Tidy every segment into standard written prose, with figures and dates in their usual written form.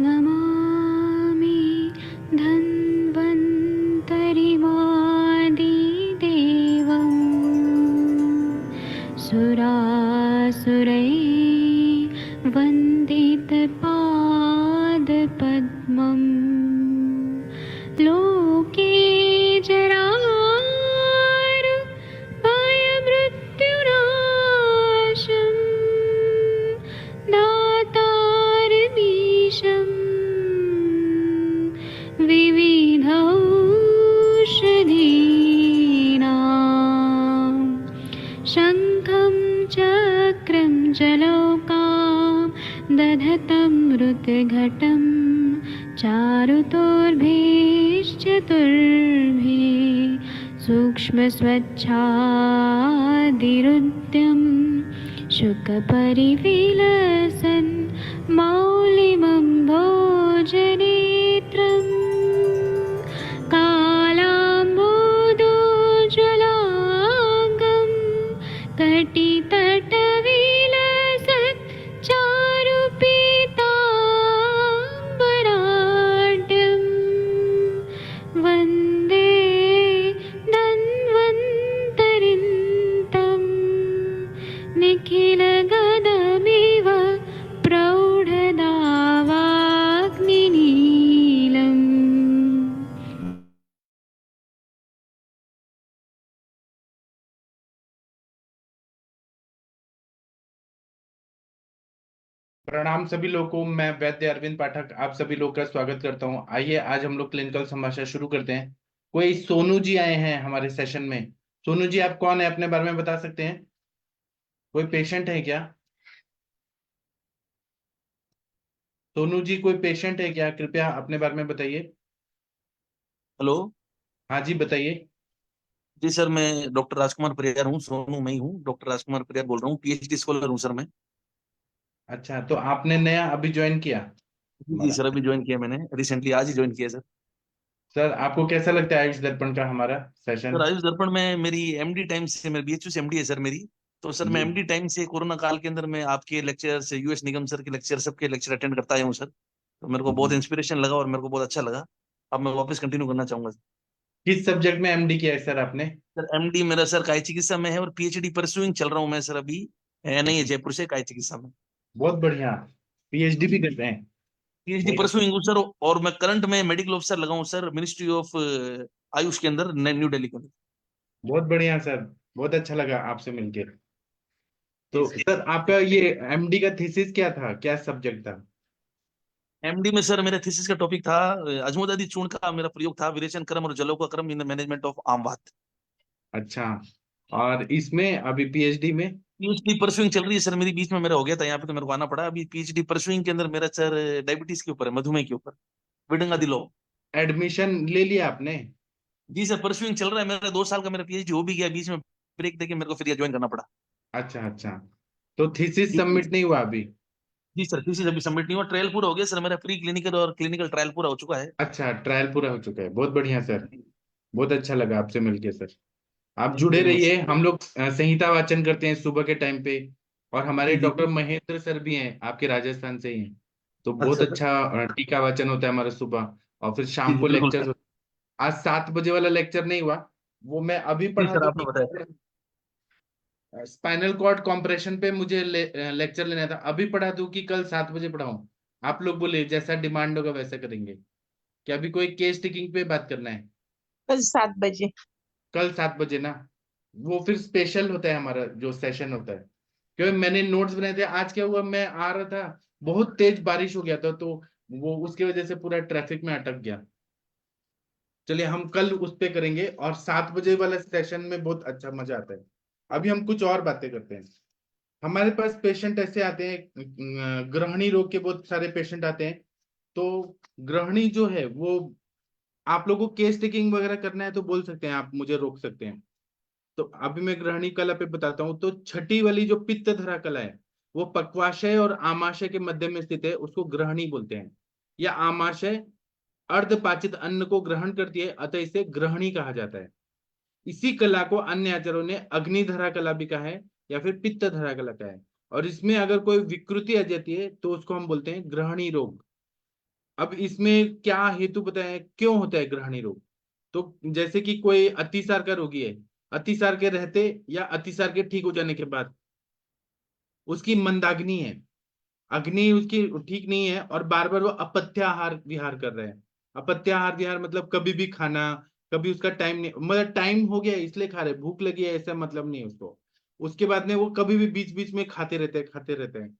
नमामि धन्वन्तरिमादिदेवं सुरासुरैर्वन्दितपादपद्मं लोके जरामृत्युनाशं दातारमीशं विविधौषधीनां शङ्खं चक्रं जलौकां दधतं मृतघटं चारुतोर्भिश्चतुर्भिः सूक्ष्मस्वच्छादिरुद्यं शुकपरिविलसन् मौलिमं भोजनेत्रम् कालाम्बोदोज्ज्वलाङ्गं कटितटविलसत् चारुपीताम्बराढ्यं वन्दे धन्वन्तरिन्तं निखिलगदमिव प्रौढदावाग्निनीलम्। प्रणाम सभी लोगों को। मैं वैद्य अरविंद पाठक आप सभी लोग का स्वागत करता हूं। आइए आज हम लोग क्लिनिकल संभाषण शुरू करते हैं। कोई सोनू जी आए हैं हमारे सेशन में। सोनू जी, आप कौन है, अपने बारे में बता सकते हैं? कोई पेशेंट है क्या? सोनू जी, कोई पेशेंट है क्या? कृपया अपने बारे में बताइए। हेलो। हाँ जी, बताइए। जी सर, मैं डॉक्टर राजकुमार परियार हूँ। सोनू मैं ही हूँ, डॉक्टर राजकुमार परियार बोल रहा हूँ। पीएचडी स्कॉलर हूँ सर मैं। अच्छा, तो आपने नया अभी ज्वाइन किया जी हमारा? सर, अभी ज्वाइन किया मैंने, रिसेंटली आज ही ज्वाइन किया सर। सर, आपको कैसा लगता है आयुष दर्पण का हमारा सर सेशन? आयुष दर्पण में मेरी एमडी टाइम से, मेरी बीएचयू से एमडी है सर मेरी। तो सर मैं जी। एमडी टाइम से कोरोना काल के अंदर मैं आपके लेक्चर से, यूएस निगम सर के लेक्चर, सबके लेक्चर अटेंड करता आया हूँ सर। तो मेरे को बहुत इंस्पिरेशन लगा और मेरे को बहुत अच्छा लगा। अब मैं वापस कंटिन्यू करना चाहूंगा सर। किस सब्जेक्ट में एमडी किया है सर आपने? सर एमडी मेरा सर काय चिकित्सा में है और पीएचडी परस्यूइंग चल रहा हूँ मैं सर अभी। नहीं है, जयपुर से काय चिकित्सा में। बहुत बढ़िया। पीएचडी भी कर रहे हैं? पीएचडी बहुत परसुइंग हूँ सर। और मैं करंट में मेडिकल ऑफिसर लगा हूँ सर, मिनिस्ट्री ऑफ आयुष के अंदर, न्यू दिल्ली के अंदर। बहुत बढ़िया सर। बहुत अच्छा लगा आपसे मिलके। तो सर, आपका ये एमडी का थीसिस क्या था, क्या सब्जेक्ट था? एमडी में सर मेरे थीसिस का टॉपिक था अजमोदादी चूर्ण का मेरा प्रयोग था, विरेचन क्रम और जलों का क्रम इन द मैनेजमेंट ऑफ आमवात। अच्छा। और इसमें अभी पीएचडी में? पीएचडी परसुइंग चल रही है सर मेरी, बीच में मेरा हो गया था यहाँ पे तो मेरे को आना पड़ा। अभी पीएचडी परसुइंग के अंदर मेरा सर डायबिटीज के ऊपर है, मधुमेह के ऊपर, विडंगा दिलो। एडमिशन ले लिया आपने? जी सर, परसुइंग चल रहा है मेरा, 2 साल का मेरा पीएचडी हो भी गया, बीच में ब्रेक देके मेरे को फिर ज्वाइन करना पड़ा। अच्छा अच्छा। तो थीसिस सबमिट नहीं हुआ अभी? जी सर, थीसिस अभी सबमिट नहीं हुआ, ट्रायल पूरा हो गया सर मेरा, प्री क्लिनिकल और क्लिनिकल ट्रायल पूरा हो चुका है। अच्छा, ट्रायल पूरा हो चुका है। बहुत बढ़िया सर। बहुत अच्छा लगा आपसे मिलके सर। आप थैंक यू जुड़े वेरी मच। रहिए। हम लोग संहिता वाचन करते हैं सुबह के टाइम पे। और हमारे जी जी डॉक्टर जी। महेंद्र सर भी हैं, आपके राजस्थान से ही हैं। तो बहुत अच्छा सर। अच्छा टीका वाचन होता है हमारा सुबह। और फिर जी शाम जी को बिल्कुल लेक्चर। सर। आज 7 बजे वाला लेक्चर नहीं हुआ। वो मैं अभी जी पढ़ा सर, दूं आपने कि बताया। स्पाइनल कॉर्ड कॉम्प्रेशन पे मुझे लेक्चर लेना था, अभी पढ़ा दूं कि कल 7 बजे पढ़ाऊं? आप लोग बोले, जैसा डिमांड होगा वैसा करेंगे। क्या अभी कोई केस टेकिंग पे बात करना है? कल 7 बजे। कल 7 बजे ना? वो फिर स्पेशल होता है हमारा जो सेशन होता है। क्योंकि मैंने नोट्स बनाए थे। आज क्या हुआ, मैं आ रहा था, बहुत तेज बारिश हो गया था, तो वो उसकी वजह से पूरा ट्रैफिक में अटक गया। चलिए, हम कल उस पे करेंगे। और 7 बजे वाला सेशन में बहुत अच्छा मजा आता है। अभी हम कुछ और बातें करते हैं। हमारे पास पेशेंट ऐसे आते हैं, ग्रहणी रोग के बहुत सारे पेशेंट आते हैं। तो ग्रहणी जो है वो, आप लोगों को केस टेकिंग वगैरह करना है तो बोल सकते हैं, आप मुझे रोक सकते हैं। तो अभी मैं ग्रहणी कला पे बताता हूँ। तो छठी वाली जो पित्त धरा कला है, वो पक्वाशय और आमाशय के मध्य में स्थित है, उसको ग्रहणी बोलते हैं। या आमाशय अर्धपाचित अन्न को ग्रहण करती है, अतः इसे ग्रहणी कहा जाता है। इसी कला को अन्य आचार्यों ने अग्निधरा कला भी कहा है, या फिर पित्त धरा कला कहा है। और इसमें अगर कोई विकृति आ जाती है तो उसको हम बोलते हैं ग्रहणी रोग। अब इसमें क्या हेतु बताएं, क्यों होता है ग्रहणी रोग? तो जैसे कि कोई अतिसार का रोगी है, अतिसार के रहते या अतिसार के ठीक हो जाने के बाद उसकी मंदाग्नि है, अग्नि उसकी ठीक नहीं है, और बार बार वो अपत्याहार विहार कर रहे हैं। अपत्याहार विहार मतलब कभी भी खाना, कभी उसका टाइम नहीं, मतलब टाइम हो गया है इसलिए खा रहे, भूख लगी है ऐसा मतलब नहीं है उसको। उसके बाद में वो कभी भी बीच बीच में खाते रहते हैं।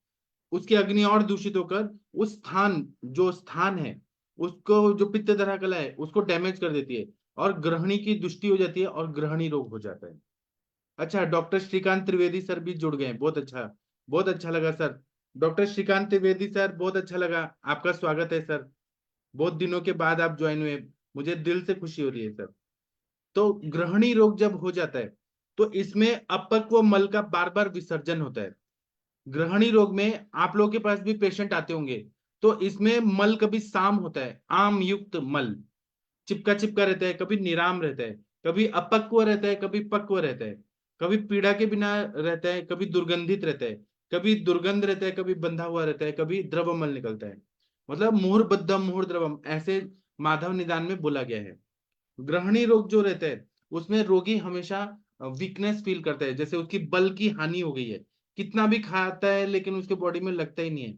उसकी अग्नि और दूषित होकर उस स्थान है उसको, जो पित्त धरा कला है उसको डैमेज कर देती है, और ग्रहणी की दृष्टि हो जाती है और ग्रहणी रोग हो जाता है। अच्छा, डॉक्टर श्रीकांत त्रिवेदी सर भी जुड़ गए, बहुत अच्छा, बहुत अच्छा लगा sir. Doctor Shrikant Trivedi sir, बहुत अच्छा लगा, आपका स्वागत है सर। बहुत दिनों के बाद आप ज्वाइन हुए, मुझे दिल से खुशी हो रही है सर। तो ग्रहणी रोग जब हो जाता है तो इसमें अपक्व मल का बार बार विसर्जन होता है। ग्रहणी रोग में आप लोगों के पास भी पेशेंट आते होंगे, तो इसमें मल कभी साम होता है, आम युक्त मल, चिपका चिपका रहता है, कभी निराम रहता है, कभी अपक्व रहता है, कभी पक्व रहता है, कभी पीड़ा के बिना रहता है, कभी दुर्गंधित रहता है, कभी दुर्गंध रहता है, कभी बंधा हुआ रहता है, कभी द्रवमल निकलता है। मतलब मुहुर्बद्धम मुहुर्द्रवम ऐसे माधव निदान में बोला गया है। ग्रहणी रोग जो रहता है उसमें रोगी हमेशा वीकनेस फील करता है, जैसे उसकी बल की हानि हो गई है, कितना भी खाता है लेकिन उसके बॉडी में लगता ही नहीं है,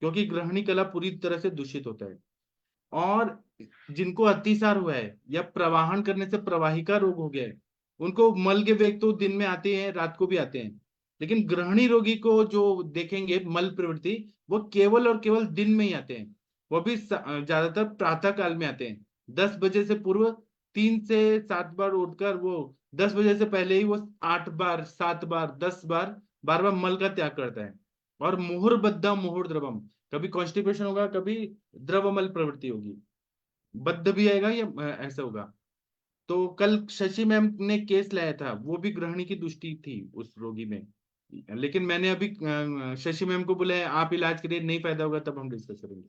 क्योंकि ग्रहणी कला पूरी तरह से दूषित होता है। और जिनको अतिसार हुआ है या प्रवाहन करने से प्रवाहिका रोग हो गया है, उनको मल के वेग तो दिन में आते हैं, रात को भी आते हैं, लेकिन ग्रहणी रोगी को जो देखेंगे मल प्रवृत्ति, वो केवल और केवल दिन में ही आते हैं, वो भी ज्यादातर प्रातः काल में आते हैं। 10 बजे से पूर्व 3 से 7 बार उठकर वो 10 बजे से पहले ही वो 8 बार, 7 बार, 10 बार, बार बार मल का त्याग करता है। और मुहुर्बद्धम मुहुर्द्रवम, कभी कॉन्स्टिपेशन होगा, कभी द्रवमल प्रवृत्ति होगी, बद्ध भी आएगा या ऐसा होगा। तो कल शशि मैम ने केस लाया था, वो भी ग्रहणी की दृष्टि थी उस रोगी में, लेकिन मैंने अभी शशि मैम को बोला है आप इलाज करिए, नहीं फायदा होगा तब हम डिस्कस करेंगे।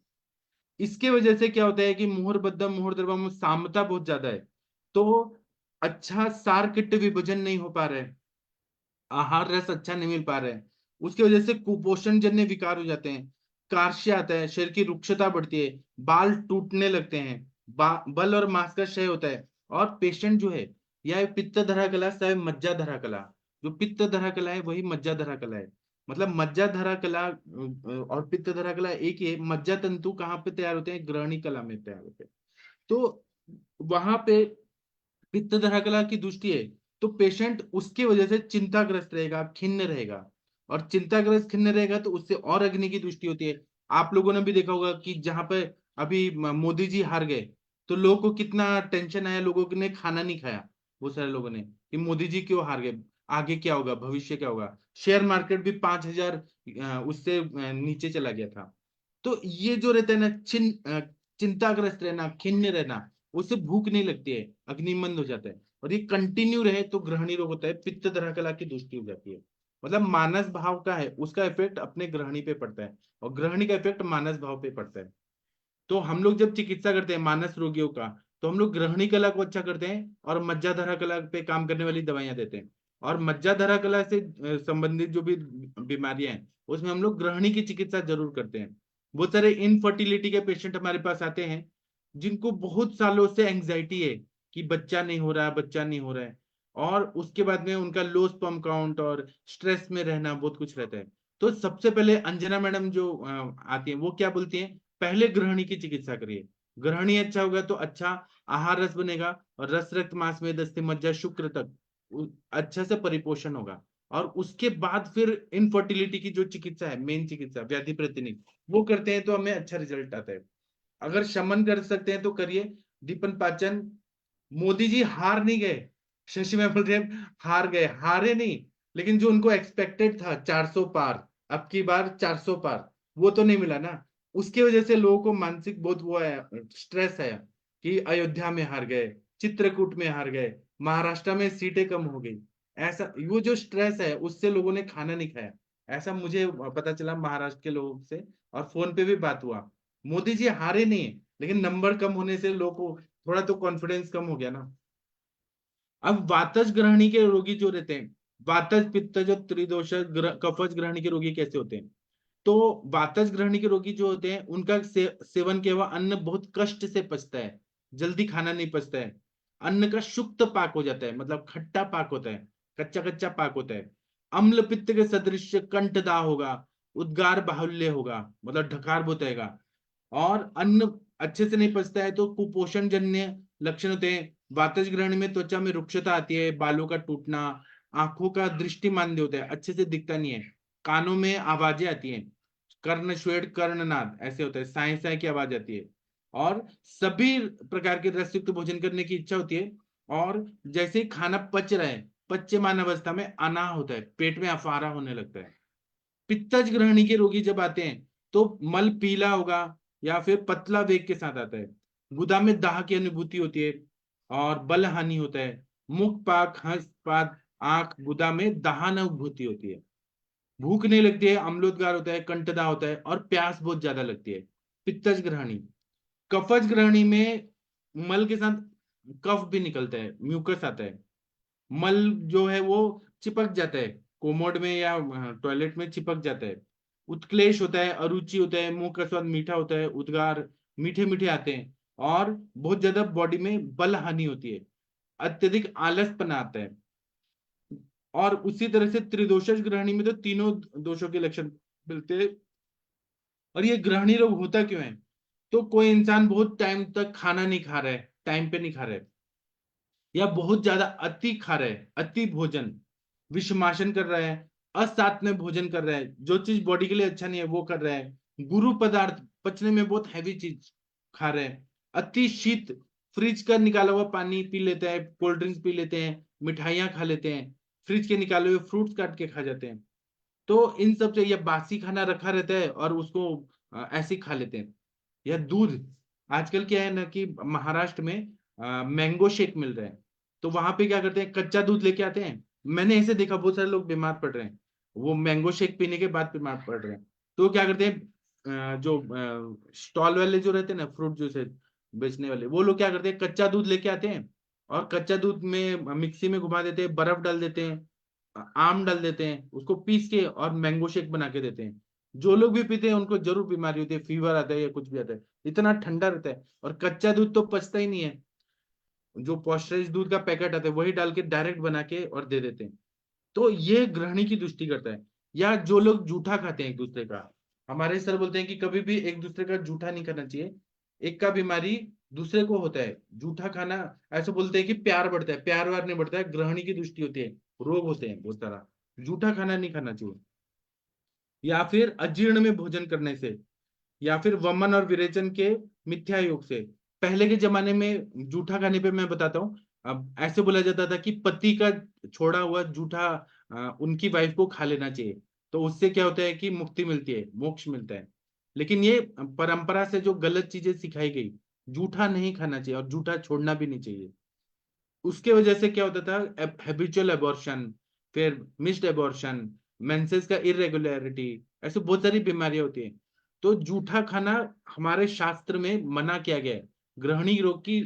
इसके वजह से क्या होता है कि मुहुर्बद्धम मुहुर्द्रवम में सामता बहुत ज्यादा है, तो अच्छा सार किट्ट विभजन नहीं हो पा रहा है, आहार रस अच्छा नहीं मिल पा रहा है, उसकी वजह से कुपोषण जन्य विकार हो जाते हैं, कार्श्य आता है, शरीर की रुक्षता बढ़ती है, बाल टूटने लगते हैं, बल और मांस का क्षय होता है। और पेशेंट जो है, या पित्त धरा कला चाहे मज्जा धरा कला, जो पित्त धरा कला है वही मज्जा धरा कला है। मतलब मज्जा धरा कला और पित्त धरा कला एक ही है। मज्जा तंतु कहाँ पे तैयार होते हैं? ग्रहणी कला में तैयार होते हैं। तो वहां पे पित्त धरा कला की दृष्टि है, तो पेशेंट उसकी वजह से चिंताग्रस्त रहेगा, खिन्न रहेगा, और चिंताग्रस्त खिन्न रहेगा तो उससे और अग्नि की दृष्टि होती है। आप लोगों ने भी देखा होगा कि जहां पे अभी मोदी जी हार गए, तो लोगों को कितना टेंशन आया, लोगों ने खाना नहीं खाया, बहुत सारे लोगों ने, कि मोदी जी क्यों हार गए, आगे क्या होगा, भविष्य क्या होगा। शेयर मार्केट भी 5,000 उससे नीचे चला गया था। तो ये जो रहता है ना, चिंताग्रस्त रहना, खिन्न रहना, उससे भूख नहीं लगती है, अग्निमंद हो जाता है, और ये कंटिन्यू रहे तो ग्रहणी रोग होता है, पित्त धरा कला की दृष्टि हो जाती है। मतलब मानस भाव का है, उसका इफेक्ट अपने ग्रहणी पे पड़ता है, और ग्रहणी का इफेक्ट मानस भाव पे पड़ता है। तो हम लोग जब चिकित्सा करते हैं मानस रोगियों का, तो हम लोग ग्रहणी कला को अच्छा करते हैं और मज्जाधारा कला पे काम करने वाली दवाइयां देते हैं। और मज्जाधारा कला से संबंधित जो भी बीमारियां हैं उसमें हम लोग ग्रहणी की चिकित्सा जरूर करते हैं। बहुत सारे इनफर्टिलिटी के पेशेंट हमारे पास आते हैं, जिनको बहुत सालों से एंग्जाइटी है कि बच्चा नहीं हो रहा है, बच्चा नहीं हो रहा है, और उसके बाद में उनका लो स्पर्म काउंट और स्ट्रेस में रहना बहुत कुछ रहता है। तो सबसे पहले अंजना मैडम जो आती है वो क्या बोलती है, पहले ग्रहणी की चिकित्सा करिए। ग्रहणी अच्छा होगा तो अच्छा आहार रस बनेगा, और रस रक्त मांस में दस्ती मज्जा शुक्र तक अच्छा से परिपोषण होगा। और उसके बाद फिर इनफर्टिलिटी की जो चिकित्सा है, मेन चिकित्सा व्याधि प्रतिनिधि, वो करते हैं तो हमें अच्छा रिजल्ट आता है। अगर शमन कर सकते हैं तो करिए। दीपन पाचन, मोदी जी हार नहीं गए, शशि में बोल रहे हैं हार गए, हारे नहीं, लेकिन जो उनको एक्सपेक्टेड था 400 पार, अब की बार 400 पार, वो तो नहीं मिला ना। उसकी वजह से लोगों को मानसिक बहुत वो आया, स्ट्रेस आया, कि अयोध्या में हार गए, चित्रकूट में हार गए, महाराष्ट्र में सीटें कम हो गई। ऐसा वो जो स्ट्रेस है उससे लोगों ने खाना नहीं खाया, ऐसा मुझे पता चला महाराष्ट्र के लोगों से, और फोन पे भी बात हुआ। मोदी जी हारे नहीं, लेकिन नंबर कम होने से लोगों को थोड़ा तो कॉन्फिडेंस कम हो गया ना। अब वातज ग्रहणी के रोगी जो रहते हैं, वातज पित्तज और त्रिदोष कफज ग्रहणी के रोगी कैसे होते हैं? तो वातज ग्रहणी के रोगी जो होते हैं उनका सेवन किया हुआ अन्न बहुत कष्ट से पचता है, जल्दी खाना नहीं पचता है। अन्न का शुक्त पाक हो जाता है, मतलब खट्टा पाक होता है, कच्चा कच्चा पाक होता है। अम्ल पित्त के सदृश कंठदाह होगा, उद्गार बाहुल्य होगा, मतलब ढकार बताएगा। और अन्न अच्छे से नहीं पचता है तो कुपोषण जन्य लक्षण होते हैं। वातज ग्रहण में त्वचा में रुक्षता आती है, बालों का टूटना, आंखों का दृष्टि मांद्य होता है, अच्छे से दिखता नहीं है, कानों में आवाजें आती हैं, कर्ण श्वेड कर्णनाद ऐसे होता है, साय साय की आवाज आती है, और सभी प्रकार के रसयुक्त भोजन करने की इच्छा होती है। और जैसे ही खाना पच रहा है, पच्यमान अवस्था में अनाह होता है, पेट में अफारा होने लगता है। पित्तज ग्रहणी के रोगी जब आते हैं तो मल पीला होगा या फिर पतला वेग के साथ आता है, गुदा में दाह की अनुभूति होती है और बल हानि होता है, मुख पाक हंसपात आंख गुदा में दाहन अनुभूति होती है, भूख नहीं लगती है, अम्लोदगार होता है, कंठदाह होता है और प्यास बहुत ज्यादा लगती है। पित्तज ग्रहणी। कफज ग्रहणी में मल के साथ कफ भी निकलता है, म्यूकस आता है, मल जो है वो चिपक जाता है, कोमोड में या टॉयलेट में चिपक जाता है, उत्क्लेश होता है, अरुचि होता है, मुंह का स्वाद मीठा होता है, उद्गार मीठे मीठे आते हैं, और बहुत ज्यादा बॉडी में बल हानि होती है, अत्यधिक आलसपना आता है। और उसी तरह से त्रिदोषज ग्रहणी में तो तीनों दोषों के लक्षण मिलते हैं। और ये ग्रहणी रोग होता क्यों है? तो कोई इंसान बहुत टाइम तक खाना नहीं खा रहा है, टाइम पे नहीं खा रहा है, या बहुत ज्यादा अति खा रहा है, अति भोजन, विषमाशन कर रहा है, असात में भोजन कर रहा है, जो चीज बॉडी के लिए अच्छा नहीं है वो कर रहा है, गुरु पदार्थ पचने में बहुत हैवी चीज खा रहे हैं, अति शीत, फ्रिज का निकाला हुआ पानी पी लेते हैं, कोल्ड ड्रिंक्स पी लेते हैं, मिठाइयां खा लेते हैं, फ्रिज के निकाले हुए फ्रूट्स काट के खा जाते हैं। तो इन सब से, या बासी खाना रखा रहता है और उसको ऐसे ही खा लेते हैं, या दूध। आजकल क्या है ना कि महाराष्ट्र में मैंगो शेक मिल रहा है, तो वहां पे क्या करते हैं, कच्चा दूध लेके आते हैं। मैंने ऐसे देखा बहुत सारे लोग बीमार पड़ रहे हैं, वो मैंगो शेक पीने के बाद बीमार पड़ रहे हैं। तो क्या करते हैं, जो स्टॉल वाले जो रहते हैं ना, फ्रूट जूस बेचने वाले, वो लोग क्या करते हैं, कच्चा दूध लेके आते हैं और कच्चा दूध में मिक्सी में घुमा देते हैं, बर्फ डाल देते हैं, आम डाल देते हैं, उसको पीस के और मैंगो शेक बना के देते हैं। जो लोग भी पीते हैं उनको जरूर बीमारी होती है, फीवर आता है या कुछ भी आता है, इतना ठंडा रहता है। और कच्चा दूध तो पचता ही नहीं है, जो पॉस्चराइज्ड दूध का पैकेट आता है वही डाल के डायरेक्ट बना के और दे देते हैं। तो ये ग्रहणी की दृष्टि करता है। या जो लोग जूठा खाते हैं एक दूसरे का, हमारे सर बोलते हैं कि कभी भी एक दूसरे का जूठा नहीं खाना चाहिए, एक का बीमारी दूसरे को होता है, जूठा खाना। ऐसे बोलते हैं कि प्यार बढ़ता है, प्यार वार नहीं बढ़ता है, ग्रहणी की दृष्टि होती है, रोग होते हैं बहुत सारा, जूठा खाना नहीं खाना चाहिए। या फिर अजीर्ण में भोजन करने से, या फिर वमन और विरेचन के मिथ्या योग से। पहले के जमाने में जूठा खाने पे मैं बताता हूँ, अब ऐसे बोला जाता था कि पति का छोड़ा हुआ जूठा उनकी वाइफ को खा लेना चाहिए, तो उससे क्या होता है कि मुक्ति मिलती है, मोक्ष मिलता है। लेकिन ये परंपरा से जो गलत चीजें सिखाई गई, जूठा नहीं खाना चाहिए और जूठा छोड़ना भी नहीं चाहिए। उसके वजह से क्या होता था, हैबिचुअल एबॉर्शन, फिर मिस्ड एबॉर्शन, मेंसेस का इरेगुलरिटी, ऐसे बहुत सारी बीमारियां होती है। तो जूठा खाना हमारे शास्त्र में मना किया गया है। ग्रहणी रोग की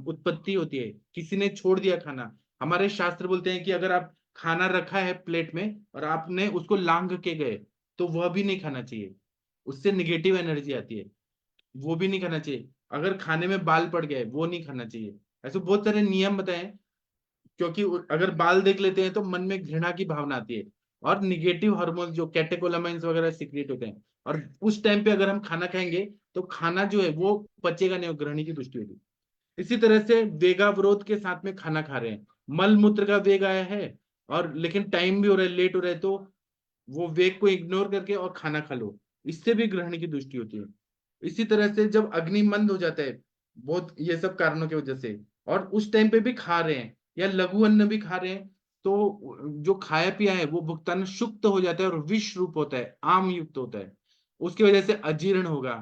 उत्पत्ति होती है, किसी ने छोड़ दिया खाना, हमारे शास्त्र बोलते हैं कि अगर आप खाना रखा है प्लेट में और आपने उसको लांघ के गए तो वह भी नहीं खाना चाहिए, उससे निगेटिव एनर्जी आती है, वो भी नहीं खाना चाहिए। अगर खाने में बाल पड़ गए वो नहीं खाना चाहिए। ऐसे बहुत सारे नियम बताए, क्योंकि अगर बाल देख लेते हैं तो मन में घृणा की भावना आती है और निगेटिव हार्मोन जो कैटेकोलामाइंस वगैरह सीक्रेट होते हैं, और उस टाइम पे अगर हम खाना खाएंगे तो खाना जो है वो पचेगा नहीं, ग्रहणी की दृष्टि होगी। इसी तरह से वेगावरोध के साथ में खाना खा रहे हैं, मल मूत्र का वेग आया है और लेकिन टाइम भी हो रहा है, लेट हो रहा है, तो वो वेग को इग्नोर करके और खाना खा लो, इससे भी ग्रहणी की दृष्टि होती है। इसी तरह से जब अग्नि मंद हो जाता है, बहुत ये सब कारणों की वजह से, और उस टाइम पे भी खा रहे हैं या लघु अन्न भी खा रहे हैं, तो जो खाया पिया है वो भुगतान शुक्त हो जाता है और विष रूप होता है, आम युक्त होता है। उसकी वजह से अजीर्ण होगा,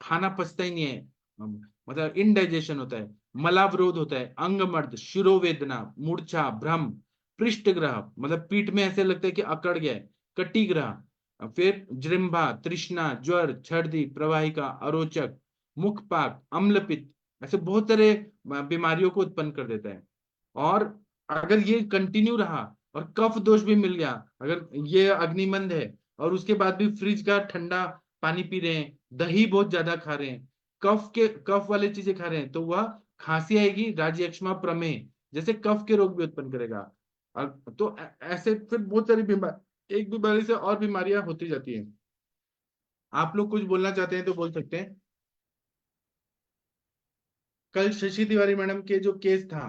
खाना पचता ही नहीं है, मतलब इनडाइजेशन होता है, मलावरोध होता है, अंगमर्द, शिरोवेदना, मूर्छा, भ्रम, पृष्ठ ग्रह, मतलब पीठ में ऐसे लगता है कि अकड़ गया है, कटी ग्रह, फिर जृंभा, तृष्णा, ज्वर, छर्दी, प्रवाहिका, अरोचक, मुखपाक, अम्लपित्त, ऐसे बहुत सारे बीमारियों को उत्पन्न कर देता है। और अगर ये कंटिन्यू रहा और कफ दोष भी मिल गया, अगर ये अग्निमंद है और उसके बाद भी फ्रिज का ठंडा पानी पी रहे हैं, दही बहुत ज्यादा खा रहे हैं, कफ वाले चीजें खा रहे हैं, तो वह खांसी आएगी, राज्यक्षमा प्रमेह जैसे कफ के रोग भी उत्पन्न करेगा। तो ऐसे फिर बहुत सारी बीमारी, एक बीमारी से और बीमारियां होती जाती हैं। आप लोग कुछ बोलना चाहते हैं तो बोल सकते हैं। कल शशि तिवारी मैडम के जो केस था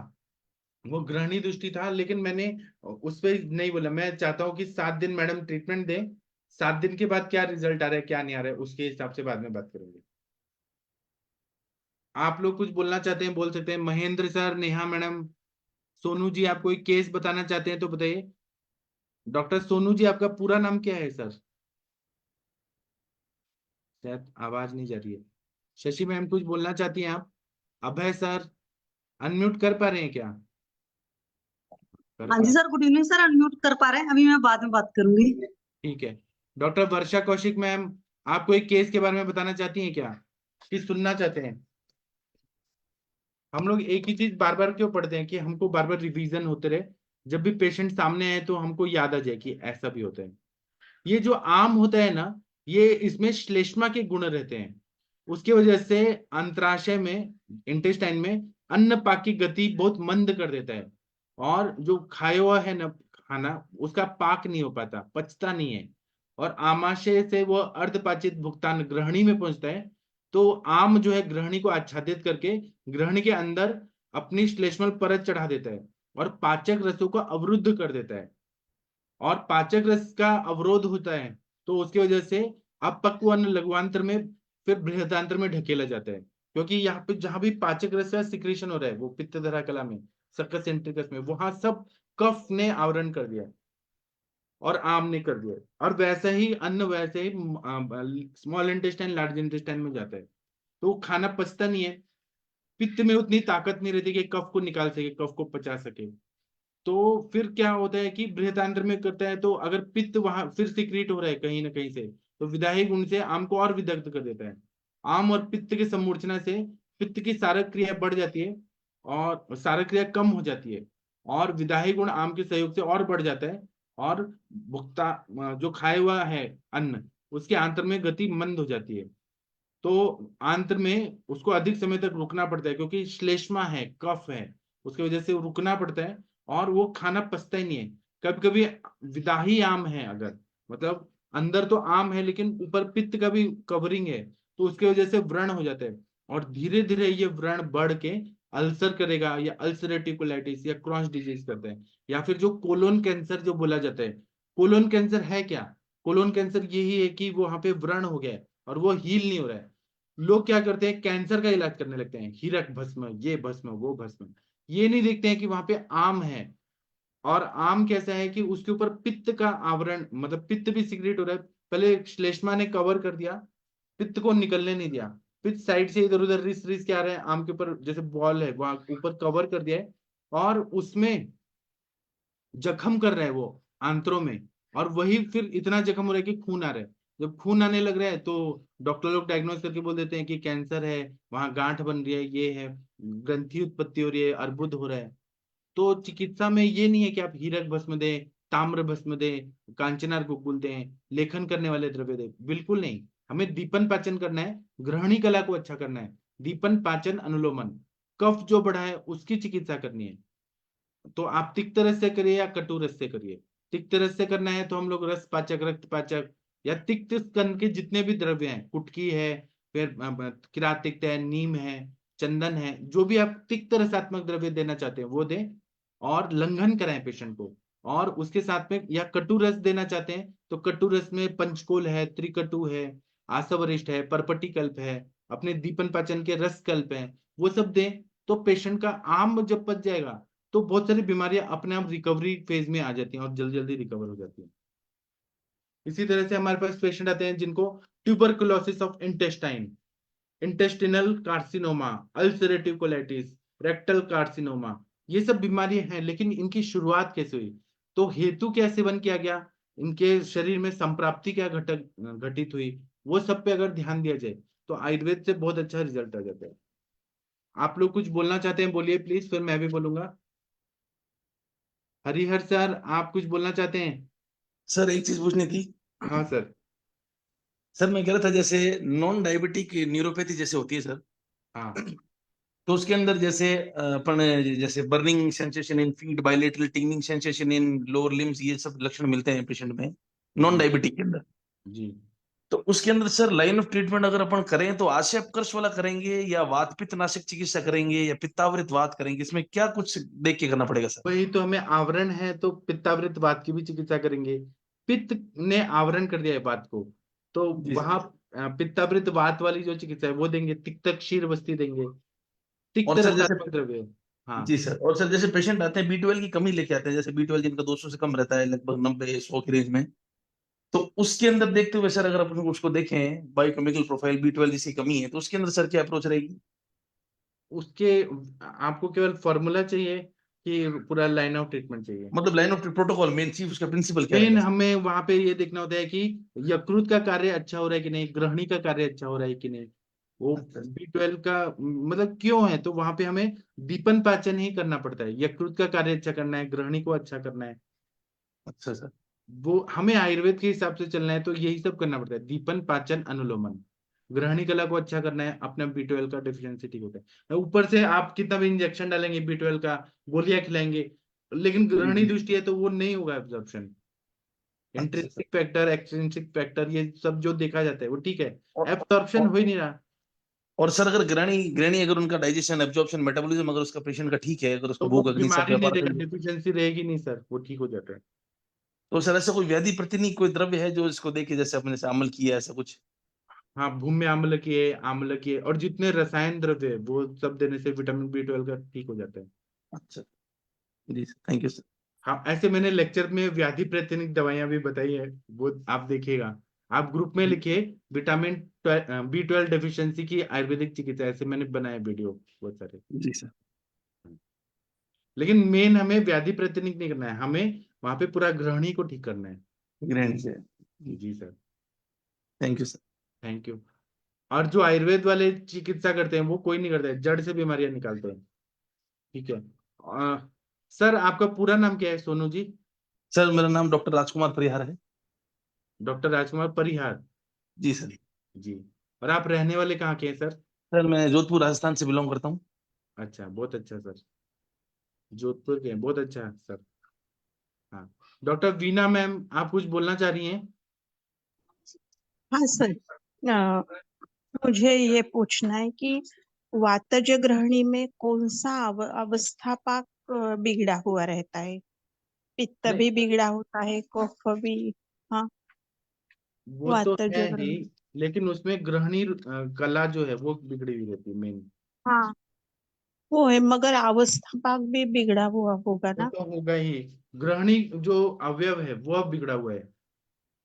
वो ग्रहणी दृष्टि था, लेकिन मैंने उस पर नहीं बोला। मैं चाहता हूँ कि 7 दिन मैडम ट्रीटमेंट दें, 7 दिन के बाद क्या रिजल्ट आ रहा है क्या नहीं आ रहा है उसके हिसाब से बाद में बात करेंगे। आप लोग कुछ बोलना चाहते हैं बोल सकते हैं। महेंद्र सर, नेहा मैडम, सोनू जी, आप कोई केस बताना चाहते हैं तो बताइए। डॉक्टर सोनू जी, आपका पूरा नाम क्या है सर? शायद आवाज नहीं जा रही है। शशि मैम कुछ बोलना चाहती हैं आप? अभय सर, अनम्यूट कर पा रहे हैं क्या? कर हाँ पा जी sir, good evening sir. Unmute कर पा रहे हैं, अभी मैं बाद में बात करूंगी। ठीक है। डॉक्टर वर्षा कौशिक मैम, आप कोई केस के बारे में बताना चाहती हैं क्या, कि सुनना चाहते हैं? हम लोग एक ही चीज बार बार क्यों पढ़ते हैं कि हमको बार बार रिवीजन होते रहे, जब भी पेशेंट सामने आए तो हमको याद आ जाए कि ऐसा भी होता है। ये जो आम होता है ना, ये इसमें श्लेष्मा के गुण रहते हैं, उसकी वजह से अंतराशय में, इंटेस्टाइन में अन्न पाक की गति बहुत मंद कर देता है, और जो खाया हुआ है ना खाना, उसका पाक नहीं हो पाता, पचता नहीं है, और आमाशय से वो अर्धपाचित भुगतान ग्रहणी में पहुंचता है। तो आम जो है ग्रहणी को आच्छादित करके ग्रहणी के अंदर अपनी श्लेष्मल परत चढ़ा देता है और पाचक रसों को अवरुद्ध कर देता है, और पाचक रस का अवरोध होता है तो उसकी वजह से अपक्व अन्न लघुआंत्र में फिर बृहदांत्र में ढकेला जाता है, क्योंकि यहाँ पे जहां भी पाचक रस का सिक्रेशन हो रहा है वो पित्तधरा कला में, सक्कस सेंट्रिकस में, वहां सब कफ ने आवरण कर दिया और आम ने कर दिया, और वैसा ही अन्न वैसे ही स्मॉल इंटेस्टाइन लार्ज इंटेस्टाइन में जाता है, तो वो खाना पचता नहीं है। पित्त में उतनी ताकत नहीं रहती कि कफ को निकाल सके, कफ को पचा सके। तो फिर क्या होता है कि बृहदांत्र में करता है, तो अगर पित्त वहां फिर सिक्रीट हो रहा है कहीं ना कहीं से, तो विदाही गुण से आम को और विदग्ध कर देता है। आम और पित्त के सम्मूर्छना से पित्त की सारक क्रिया बढ़ जाती है और सारक क्रिया कम हो जाती है, और विदाही गुण आम के सहयोग से और बढ़ जाता है, और भुक्ता जो खाया हुआ है अन्न, उसके आंतर में गति मंद हो जाती है। तो आंत्र में उसको अधिक समय तक रुकना पड़ता है, क्योंकि श्लेष्मा है, कफ है, उसकी वजह से रुकना पड़ता है, और वो खाना पचता ही नहीं है। कभी कभी विदाही आम है, अगर मतलब अंदर तो आम है लेकिन ऊपर पित्त का भी कवरिंग है, तो उसकी वजह से व्रण हो जाता है, और धीरे धीरे ये व्रण बढ़ के अल्सर करेगा, या अल्सरेटिव कोलाइटिस या क्रॉस डिजीज करते हैं, या फिर जो कोलोन कैंसर जो बोला जाता है। कोलोन कैंसर है क्या? कोलोन कैंसर यही है कि वो वहां पे व्रण हो गया है और वो हील नहीं हो रहा है। लोग क्या करते हैं, कैंसर का इलाज करने लगते हैं, हीरक भस्म, ये भस्म, वो भस्म, ये नहीं देखते हैं कि वहां पे आम है, और आम कैसा है कि उसके ऊपर पित्त का आवरण, मतलब पित्त भी सिक्रेट हो रहा है। पहले श्लेष्मा ने कवर कर दिया, पित्त को निकलने नहीं दिया, पित्त साइड से इधर उधर रिस रिस के आ रहे हैं, आम के ऊपर जैसे बॉल है वहां ऊपर कवर कर दिया है, और उसमें जख्म कर रहा है वो आंत्रों में, और वही फिर इतना जख्म हो रहा है कि खून आ रहा है। जब खून आने लग रहा है तो डॉक्टर लोग डायग्नोस करके बोल देते हैं कि कैंसर है, वहां गांठ बन रही है, ये है, ग्रंथि उत्पत्ति हो रही है, अर्बुद हो रहा है। तो चिकित्सा में ये नहीं है कि आप हीरक भस्म दें, ताम्र भस्म दें, कांचनार गुकुल दें, लेखन करने वाले द्रव्य दें, बिल्कुल नहीं। हमें दीपन पाचन करना है, ग्रहणी कला को अच्छा करना है, दीपन पाचन अनुलोमन, कफ जो बढ़ा है उसकी चिकित्सा करनी है। तो आप तिक्त रस से करिए या कटु रस से करिए। तिक्त रस से करना है तो हम लोग रस पाचक, रक्त पाचक, या तिक्त स्कंद के जितने भी द्रव्य हैं, कुटकी है, फिर किरात तिक्त है, नीम है, चंदन है, जो भी आप तिक्त रसात्मक द्रव्य देना चाहते हैं वो दें, और लंघन कराएं पेशेंट को। और उसके साथ में या कटु रस देना चाहते हैं तो कटु रस में पंचकोल है, त्रिकटु है, आसवरिष्ठ है, परपटी कल्प है, अपने दीपन पाचन के रस कल्प है, वो सब दें। तो पेशेंट का आम जब पच जाएगा तो बहुत सारी बीमारियां अपने आप रिकवरी फेज में आ जाती हैं और जल्दी जल्दी रिकवर हो जाती हैं। इसी तरह से हमारे पास पेशेंट आते हैं जिनको tuberculosis of intestine, intestinal carcinoma, ulcerative colitis, rectal carcinoma, ये सब बीमारियां हैं, लेकिन इनकी शुरुआत कैसे हुई, तो हेतु क्या सेवन किया गया, इनके शरीर में संप्राप्ति क्या घटक घटित हुई, वो सब पे अगर ध्यान दिया जाए तो आयुर्वेद से बहुत अच्छा रिजल्ट आ जाता है। आप लोग कुछ बोलना चाहते हैं बोलिए प्लीज, फिर मैं भी बोलूंगा। हरिहर सर, आप कुछ बोलना चाहते हैं? सर एक चीज पूछनी थी। हाँ सर। सर मैं कह रहा था जैसे नॉन डायबिटिक न्यूरोपैथी जैसे होती है सर, हाँ तो उसके अंदर जैसे अपन जैसे burning sensation in feet, bilateral tingling sensation in lower limbs, ये सब लक्षण मिलते हैं पेशेंट में नॉन जी डायबिटिक के अंदर। जी। तो उसके अंदर सर लाइन ऑफ ट्रीटमेंट अगर अपन करें तो आशय अपकर्ष वाला करेंगे या वात पित्त नाशक चिकित्सा करेंगे या पित्तावृत वात करेंगे, इसमें क्या कुछ देख के करना पड़ेगा सर? वही तो, हमें आवरण है तो पित्तावृत वात की भी चिकित्सा करेंगे। पित्त ने आवरण कर दिया है वात को, तो जी सर। वहां पित्तावृत वात वाली जो चिकित्सा है वो देंगे, तिक्त क्षीर बस्ती देंगे, तिक्त और सर जैसे, रसात्मक द्रव्य। हाँ जी सर, और सर जैसे पेशेंट आते हैं B12 की कमी लेके आते हैं, जैसे B12 जिनका 200 से कम रहता है, लगभग 90-100 की रेंज में, तो उसके अंदर देखते हुए सर अगर अपन उसको देखें बायोकेमिकल प्रोफाइल B12 जैसी कमी है, तो उसके अंदर सर क्या अप्रोच रहेगी? उसके आपको केवल फॉर्मूला चाहिए कि पूरा लाइन ऑफ ट्रीटमेंट चाहिए? मतलब line of protocol main chief उसका प्रिंसिपल क्या मेन रहेगा? हमें वहां पे ये देखना होता है कि यकृत का कार्य अच्छा हो रहा है कि नहीं, ग्रहणी का कार्य अच्छा हो रहा है कि नहीं, वो अच्छा B12 का मतलब क्यों है, तो वहां पे हमें दीपन पाचन ही करना पड़ता है, यकृत का कार्य अच्छा करना है, ग्रहणी को अच्छा करना है। अच्छा सर। वो हमें आयुर्वेद के हिसाब से चलना है तो यही सब करना पड़ता है, दीपन पाचन अनुलोमन। ग्रहणी कला को अच्छा करना है, अपना B12 का डिफिशियंसी ठीक होता है। ऊपर से आप कितना भी इंजेक्शन डालेंगे B12 का, गोलियां खिलाएंगे, लेकिन जी ग्रहणी जी। दृष्टि है तो वो नहीं होगा एब्जॉर्प्शन। अच्छा sir. Intrinsic factor, extrinsic factor, ये सब जो देखा जाता है वो ठीक है, और एब्जॉर्प्शन और, हो ही नहीं रहा। और सर अगर ग्रहणी ग्रहणी अगर उनका डाइजेशन एब्जॉर्प्शन मेटाबॉलिज्म अगर उसका पेशेंट का ठीक है, अगर तो उसको वो भूख अग्नि सब बीमारी नहीं व्यापार देगा, सही है, डिफिशियंसी रहेगी नहीं सर, वो ठीक हो जाता है। तो सर ऐसा कोई व्याधि प्रतिनिधि कोई द्रव्य है जो इसको देके जैसे अपने से अमल किया है ऐसा कुछ? हाँ, भूम्य आम्ल की है, आम्ल की है, और जितने रसायन द्रव्य है वो सब देने से विटामिन B12 का ठीक हो जाता है। अच्छा। जी सर, थैंक यू सर। हाँ, ऐसे मैंने लेक्चर में व्याधि प्रतिनिधि दवाइयां भी बताई है, वो आप देखिएगा। आप ग्रुप में लिखिए विटामिन B12 डेफिशिएंसी की आयुर्वेदिक चिकित्सा, ऐसे मैंने बनाए वीडियो बहुत सारे। जी सर। लेकिन मेन हमें व्याधि प्रतिनिधि नहीं करना है, हमें वहां पे पूरा ग्रहणी को ठीक करना है। ग्रहणी से। जी sir. Thank you sir. Thank you. और जो आयुर्वेद वाले चिकित्सा करते हैं वो कोई नहीं करता है, जड़ से बीमारियां निकालते हैं। ठीक है। सर आपका पूरा नाम क्या है सोनू जी? सर मेरा नाम डॉक्टर राजकुमार परिहार है। डॉक्टर राजकुमार परिहार। जी सर। जी। और आप रहने वाले कहाँ के हैं सर? सर मैं जोधपुर राजस्थान से बिलोंग करता हूँ। अच्छा, बहुत अच्छा सर। जोधपुर के हैं, बहुत अच्छा सर। हाँ। डॉक्टर वीना मैम, आप कुछ बोलना चाह रही हैं? हाँ सर, मुझे ये पूछना है कि वातज ग्रहणी में कौन सा अवस्थापाक बिगड़ा हुआ रहता है? पित्त नहीं, भी बिगड़ा होता है, कफ भी। हाँ, वो तो वातज है ही, ग्रहणी। लेकिन उसमें ग्रहणी कला जो है वो बिगड़ी हुई रहती है मेन। हाँ, वो है, मगर अवस्थापाक भी बिगड़ा हुआ होगा वो ना? तो होगा ही, ग्रहणी जो अवयव है वो बिगड़ा हुआ है,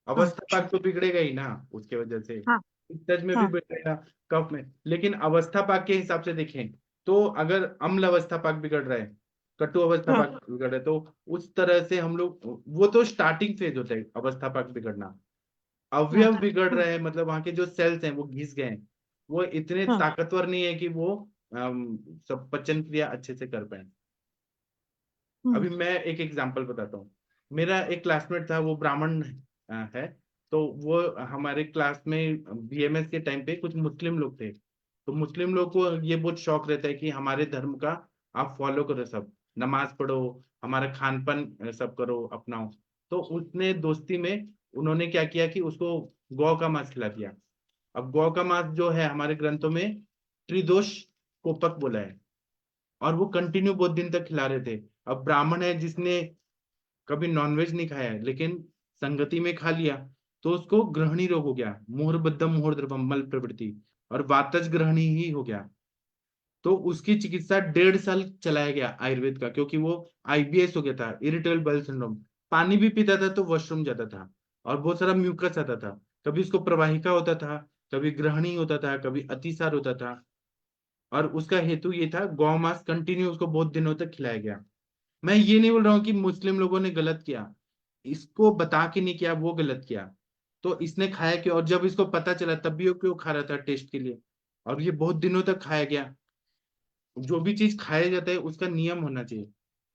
अवस्था अच्छा। पाक तो बिगड़ेगा ही ना उसके वजह से। हाँ तज में भी हाँ बिगड़ेगा, कफ में। लेकिन अवस्था पाक के हिसाब से देखें तो अगर अम्ल अवस्था पाक बिगड़ रहा है, कटु अवस्था हाँ पाक बिगड़ रहा है, तो उस तरह से हम लोग, वो तो स्टार्टिंग फेज होता है अवस्था पाक बिगड़ना। हाँ अवयव बिगड़ हाँ रहे हैं मतलब वहां के जो सेल्स हैं वो घिस गए हैं, वो इतने हाँ। ताकतवर नहीं है कि वो सब पचन क्रिया अच्छे से कर पाए। हम्म, अभी मैं एक एग्जांपल बताता हूँ। मेरा एक क्लासमेट था, वो ब्राह्मण है, तो वो हमारे क्लास में BMS के टाइम पे कुछ मुस्लिम लोग थे, तो मुस्लिम लोग को ये बहुत शौक रहता है कि हमारे धर्म का आप फॉलो करो, सब नमाज पढ़ो, हमारा खान पान सब करो, अपनाओ। तो उसने दोस्ती में उन्होंने क्या किया कि उसको गौ का मांस खिला दिया। अब गौ का मांस जो है हमारे ग्रंथों में त्रिदोष कोपक बोला है, और वो कंटिन्यू बहुत दिन तक खिला रहे थे। अब ब्राह्मण है जिसने कभी नॉनवेज नहीं खाया है लेकिन संगति में खा लिया, तो उसको ग्रहणी रोग हो गया, मुहरबद्धम मुहरद्रवम मल प्रवृत्ति, और वातज ग्रहणी ही हो गया। तो उसकी चिकित्सा 1.5 साल चलाया गया आयुर्वेद का, क्योंकि वो IBS हो गया था, इरिटेबल बाउल सिंड्रोम। पानी भी पीता था तो वॉशरूम जाता था, और बहुत सारा म्यूकस आता था, कभी उसको प्रवाहिका होता था, कभी ग्रहणी होता था, कभी अतिसार होता था। और उसका हेतु ये था, गौ मांस कंटिन्यू उसको बहुत दिनों तक खिलाया गया। मैं ये नहीं बोल रहा हूँ कि मुस्लिम लोगों ने गलत किया, इसको बता के नहीं किया वो गलत किया, तो इसने खाया क्यों, और जब इसको पता चला तब भी वो क्यों खा रहा था टेस्ट के लिए, और ये बहुत दिनों तक खाया गया। जो भी चीज खाया जाता है उसका नियम होना चाहिए।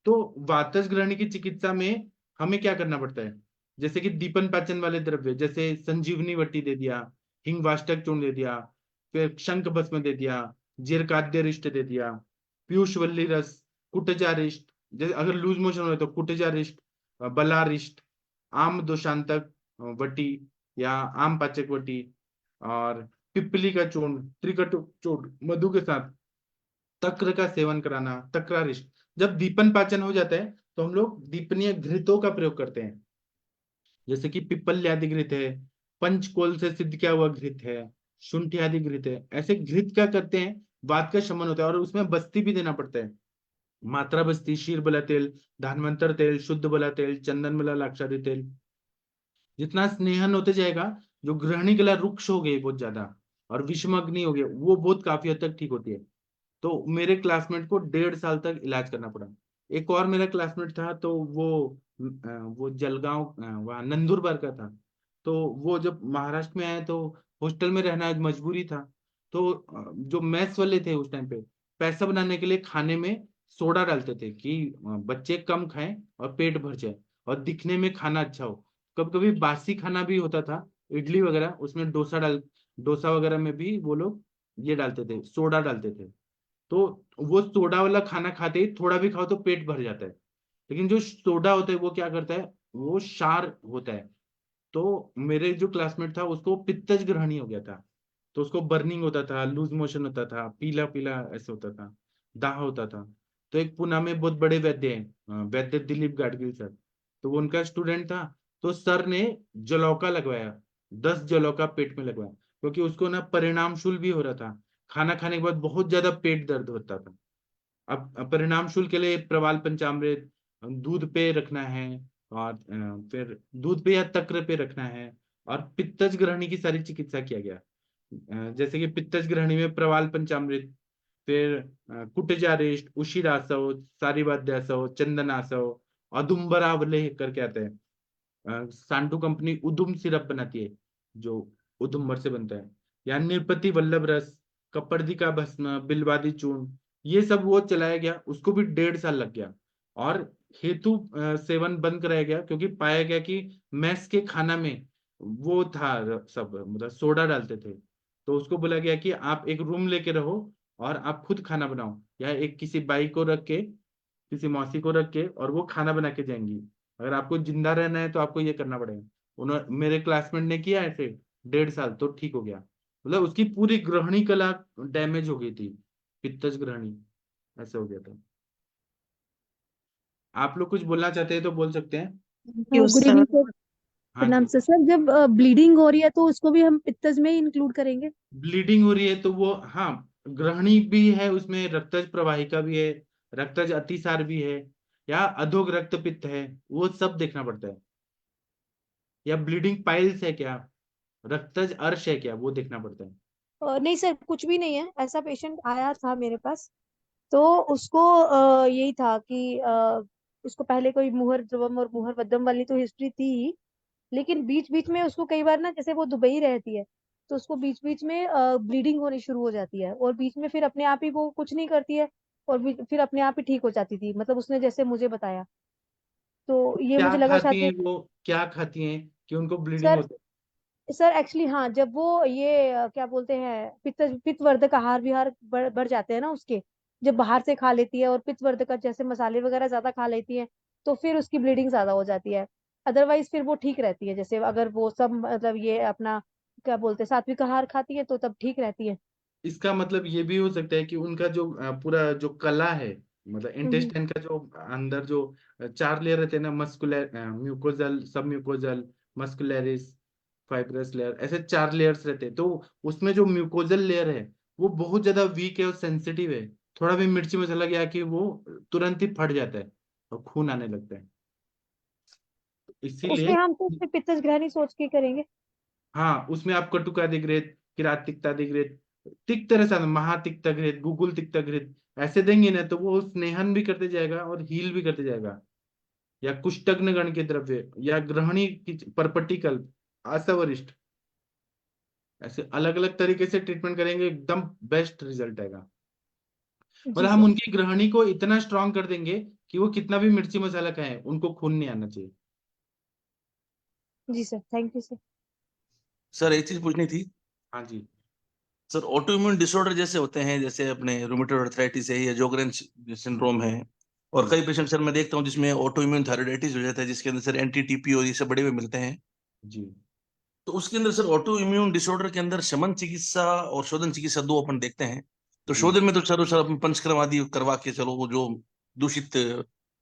तो वातज ग्रहणी की चिकित्सा में हमें क्या करना पड़ता है, जैसे कि दीपन पाचन वाले द्रव्य, जैसे संजीवनी वटी दे दिया, हिंगवाष्टक चूर्ण दे दिया, फिर शंख भस्म दे दिया, जीरकाद्यरिष्ट दे दिया, पीयूषवल्ली रस, कुटजारिष्ट, जैसे अगर लूज मोशन हो तो कुटजारिष्ट, बलारिष्ट, आम दोषांतक वटी या आम पाचक वटी, और पिपली का चूर्ण, त्रिकटु चूर्ण मधु के साथ, तक्र का सेवन कराना, तक्रारिष्ट। जब दीपन पाचन हो जाता है तो हम लोग दीपनीय घृतों का प्रयोग करते हैं, जैसे कि पिप्पल्यादि घृत है, पंचकोल से सिद्ध किया हुआ घृत है, शुंठी आदि घृत है। ऐसे घृत क्या करते हैं, वात का शमन होता है, और उसमें बस्ती भी देना पड़ता है, मात्रा बस्ती, शीर बला तेल, धानवंतर तेल, शुद्ध बला तेल, चंदन बला लाक्षादी तेल। जितना स्नेहन होते जाएगा, जो ग्रहणी कला रुक्ष हो गई बहुत ज्यादा और विषमग्नि हो गया, वो बहुत काफी हद तक ठीक होती है। तो मेरे क्लासमेट को 1.5 साल तक इलाज करना पड़ा। एक और मेरा क्लासमेट था, तो वो जलगांव वहाँ नंदुरबार का था। तो वो जब महाराष्ट्र में आए तो हॉस्टल में रहना मजबूरी था। तो जो मेस वाले थे उस टाइम पे, पैसा बनाने के लिए खाने में सोडा डालते थे कि बच्चे कम खाएं और पेट भर जाए और दिखने में खाना अच्छा हो। कभी कभी बासी खाना भी होता था, इडली वगैरह, उसमें डोसा वगैरह में भी वो लोग ये डालते थे, सोडा डालते थे। तो वो सोडा वाला खाना खाते ही थोड़ा भी खाओ तो पेट भर जाता है, लेकिन जो सोडा होता है वो क्या करता है, वो क्षार होता है। तो मेरे जो क्लासमेट था उसको पित्तज ग्रहणी हो गया था, तो उसको बर्निंग होता था, लूज मोशन होता था, पीला पीला ऐसे होता था, दाह होता था। तो एक पुणे में बहुत बड़े वैद्य हैं, वैद्य दिलीप गाडगिल सर, तो वो उनका स्टूडेंट था। तो सर ने जलौका लगवाया, 10 जलौका पेट में लगवाया, क्योंकि उसको ना परिणामशूल भी हो रहा था, खाना खाने के बाद बहुत ज्यादा पेट दर्द होता था। अब परिणामशूल के लिए प्रवाल पंचामृत दूध पे रखना है, और फिर दूध पे या तक्र पे रखना है, और पित्तज ग्रहणी की सारी चिकित्सा किया गया। जैसे कि पित्तज ग्रहणी में प्रवाल पंचामृत, फिर कुटजारिष्ट, उशिरासव, सारीवाद्यासव, चंदनासव, औदुंबरावलेह करके आते हैं। सांडू कंपनी उदुम सिरप बनाती है, जो उदुम्बर से बनता है, या निरपति वल्लभ रस, कपर्दी का भस्म, बिलवादी चूर्ण, ये सब वो चलाया गया, उसको भी 1.5 साल लग गया। और हेतु सेवन बंद कराया गया, क्योंकि पाया गया कि मैस के खाना में वो था, सब मतलब सोडा डालते थे। तो उसको बोला गया कि आप एक रूम लेके रहो और आप खुद खाना बनाओ, या एक किसी बाई को रख के, किसी मौसी को रख के, और वो खाना बना के जाएंगी। अगर आपको जिंदा रहना है तो आपको ये करना पड़ेगा। उन्होंने, मेरे क्लासमेट ने किया ऐसे 1.5 साल, तो ठीक हो गया। मतलब उसकी पूरी ग्रहणी कला डैमेज हो गई थी, पित्तज ग्रहणी, ऐसे हो गया था। आप लोग कुछ बोलना चाहते हैं तो बोल सकते हैं। You good sir. Evening sir. हाँ प्रणाम जी। सर जब ब्लीडिंग हो रही है तो उसको भी हम पित्तज में ही इंक्लूड करेंगे? ब्लीडिंग हो रही है तो वो, हाँ, ग्रहणी भी है उसमें, रक्तज प्रवाहिका भी है, रक्तज अतिसार भी है, या अधोग रक्तपित्त है, वो सब देखना पड़ता है। या ब्लीडिंग पाइल्स है क्या, रक्तज अर्श है क्या, वो देखना पड़ता है। नहीं सर, कुछ भी नहीं है। ऐसा पेशेंट आया था मेरे पास, तो उसको यही था कि उसको पहले कोई मुहर ध्रुवम और मुहर बद्धम वाली तो हिस्ट्री थी ही, लेकिन बीच बीच में उसको कई बार ना, जैसे वो दुबई रहती है, तो उसको बीच बीच में ब्लीडिंग होनी शुरू हो जाती है, और बीच में फिर अपने आप ही वो कुछ नहीं करती है, और फिर अपने आप ही ठीक हो जाती थी, मतलब उसने जैसे मुझे बताया। तो ये क्या मुझे लगा खाती हैं शायद। वो, क्या खाती हैं कि उनको ब्लीडिंग सर होती सर एक्चुअली हाँ, जब वो ये क्या बोलते हैं, पित्तवर्धक आहार विहार बढ़ जाते हैं ना उसके, जब बाहर से खा लेती है और पित्तवर्धक जैसे मसाले वगैरह ज्यादा खा लेती है, तो फिर उसकी ब्लीडिंग ज्यादा हो जाती है। अदरवाइज फिर वो ठीक रहती है, जैसे अगर वो सब मतलब ये अपना क्या बोलते हैं सात्विक आहार खाती है तो तब ठीक रहती है। इसका मतलब ये भी हो सकता है कि उनका जो पूरा जो कला है, मतलब हम्म। इंटेस्टाइन का जो अंदर जो 4 लेयर रहते हैं ना, मस्कुलर, म्यूकोजल, सब म्यूकोजल, मस्कुलरिस, फाइब्रस लेयर, ऐसे 4 लेयर्स रहते हैं। तो उसमें जो म्यूकोजल लेयर है वो बहुत ज्यादा वीक है और सेंसिटिव है। थोड़ा भी मिर्ची मसाला गया कि वो तुरंत ही फट जाता है और खून आने लगता है। उसमें इसीलिए, हम तो उसमें पित्तज ग्रहणी सोच के करेंगे। हाँ, उसमें आप कटुकादिग्रेत, किरातिक्तादिग्रेत, तिक्त रसायन, महातिक्तघृत, गुगुल तिक्तघृत ऐसे देंगे ना, तो वो स्नेहन भी करते जाएगा और हील भी करते जाएगा। या कुष्ठग्न गण के द्रव्य, या ग्रहणी की परपटिकल्प, आसवरिष्ठ, ऐसे अलग अलग तरीके से ट्रीटमेंट करेंगे, एकदम बेस्ट रिजल्ट आएगा। जी मतलब हम सर। उनकी ग्रहणी को इतना स्ट्रांग कर देंगे कि वो कितना भी मिर्ची मसाला खाएं, उनको खून नहीं आना चाहिए। जी sir, thank you sir. Sir एक चीज पूछनी थी हाँ जी। सर। ऑटो इम्यून डिसऑर्डर जैसे होते हैं, जैसे अपने रूमेटॉइड आर्थराइटिस है या जोगरेंस सिंड्रोम है, और कई पेशेंट सर मैं देखता हूँ जिसमें ऑटो इम्यून थायराइडाइटिस हो जाता है, जिसके अंदर सर एंटी टीपी और ये सब बड़े हुए मिलते हैं। जी तो उसके अंदर सर ऑटो इम्यून डिसऑर्डर के अंदर शमन चिकित्सा और शोधन चिकित्सा दो अपन देखते हैं। तो जी शोधन में तो सर अपन पंचकर्म आदि करवा के चलो वो जो दूषित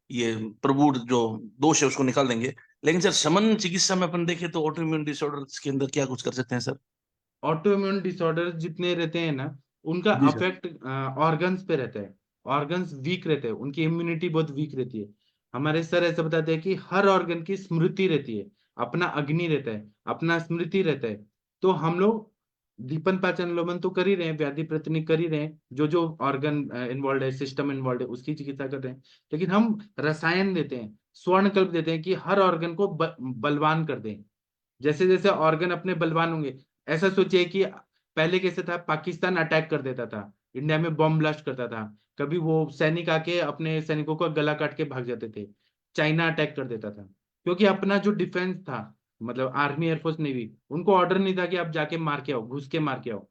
ये प्रबुद्ध जो दोष है उसको निकाल देंगे। लेकिन सर शमन चिकित्सा में अपन देखें तो ऑटो इम्यून डिसऑर्डर के अंदर क्या कुछ कर सकते हैं सर? ऑटो इम्यून डिसऑर्डर जितने रहते हैं ना, उनका जी सर। अफेक्ट ऑर्गन्स पे रहता है। ऑर्गन्स वीक रहते हैं, उनकी इम्यूनिटी बहुत वीक रहती है। हमारे सर ऐसा बताते हैं कि हर ऑर्गन की स्मृति रहती है, अपना अग्नि रहता है, अपना स्मृति रहता है। तो हम लोग दीपन पाचन अनुलोमन तो कर ही रहे हैं, व्याधि प्रतिनिक कर ही रहे हैं, जो जो ऑर्गन इन्वॉल्व है, सिस्टम इन्वॉल्व है, उसकी चिकित्सा कर रहे हैं। लेकिन हम रसायन देते हैं, स्वर्णकल्प देते हैं कि हर ऑर्गन को बलवान कर दें। जैसे जैसे ऑर्गन अपने बलवान होंगे, ऐसा सोचिए कि पहले कैसे था, पाकिस्तान अटैक कर देता था, इंडिया में बॉम्ब ब्लास्ट करता था, कभी वो सैनिक आके अपने सैनिकों का गला काट के भाग जाते थे, चाइना अटैक कर देता था, क्योंकि अपना जो डिफेंस था, मतलब आर्मी एयरफोर्स नेवी, उनको ऑर्डर नहीं था कि आप जाके मार के आओ, घुस के मार के आओ।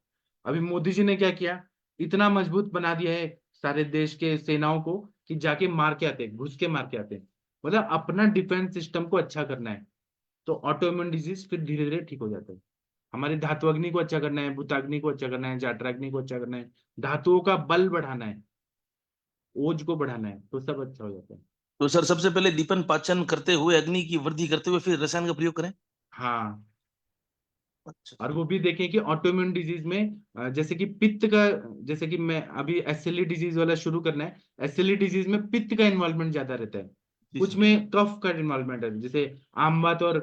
अभी मोदी जी ने क्या किया, इतना मजबूत बना दिया है सारे देश के सेनाओं को कि जाके मार के आते, घुस के मार के आते। मतलब अपना डिफेंस सिस्टम को अच्छा करना है, तो ऑटो इम्यून डिजीज फिर धीरे धीरे ठीक हो जाता है। हमारी धात्वग्नि को अच्छा करना है, भूताग्नि को अच्छा करना है, जाठराग्नि को अच्छा करना है, धातुओं का बल बढ़ाना है, ओज को बढ़ाना है, तो सब अच्छा हो जाता है। तो सर सबसे पहले दीपन पाचन करते हुए अग्नि की वृद्धि करते हुए फिर रसायन का प्रयोग करें। हाँ, अच्छा और वो भी देखें कि ऑटोइम्यून डिजीज में जैसे कि पित्त का, जैसे कि मैं अभी एसएलई डिजीज वाला शुरू करना है, एसएलई डिजीज में पित्त का इन्वॉल्वमेंट ज्यादा रहता है, जी कुछ सर। में कफ का इन्वॉल्वमेंट है, जैसे आम बात और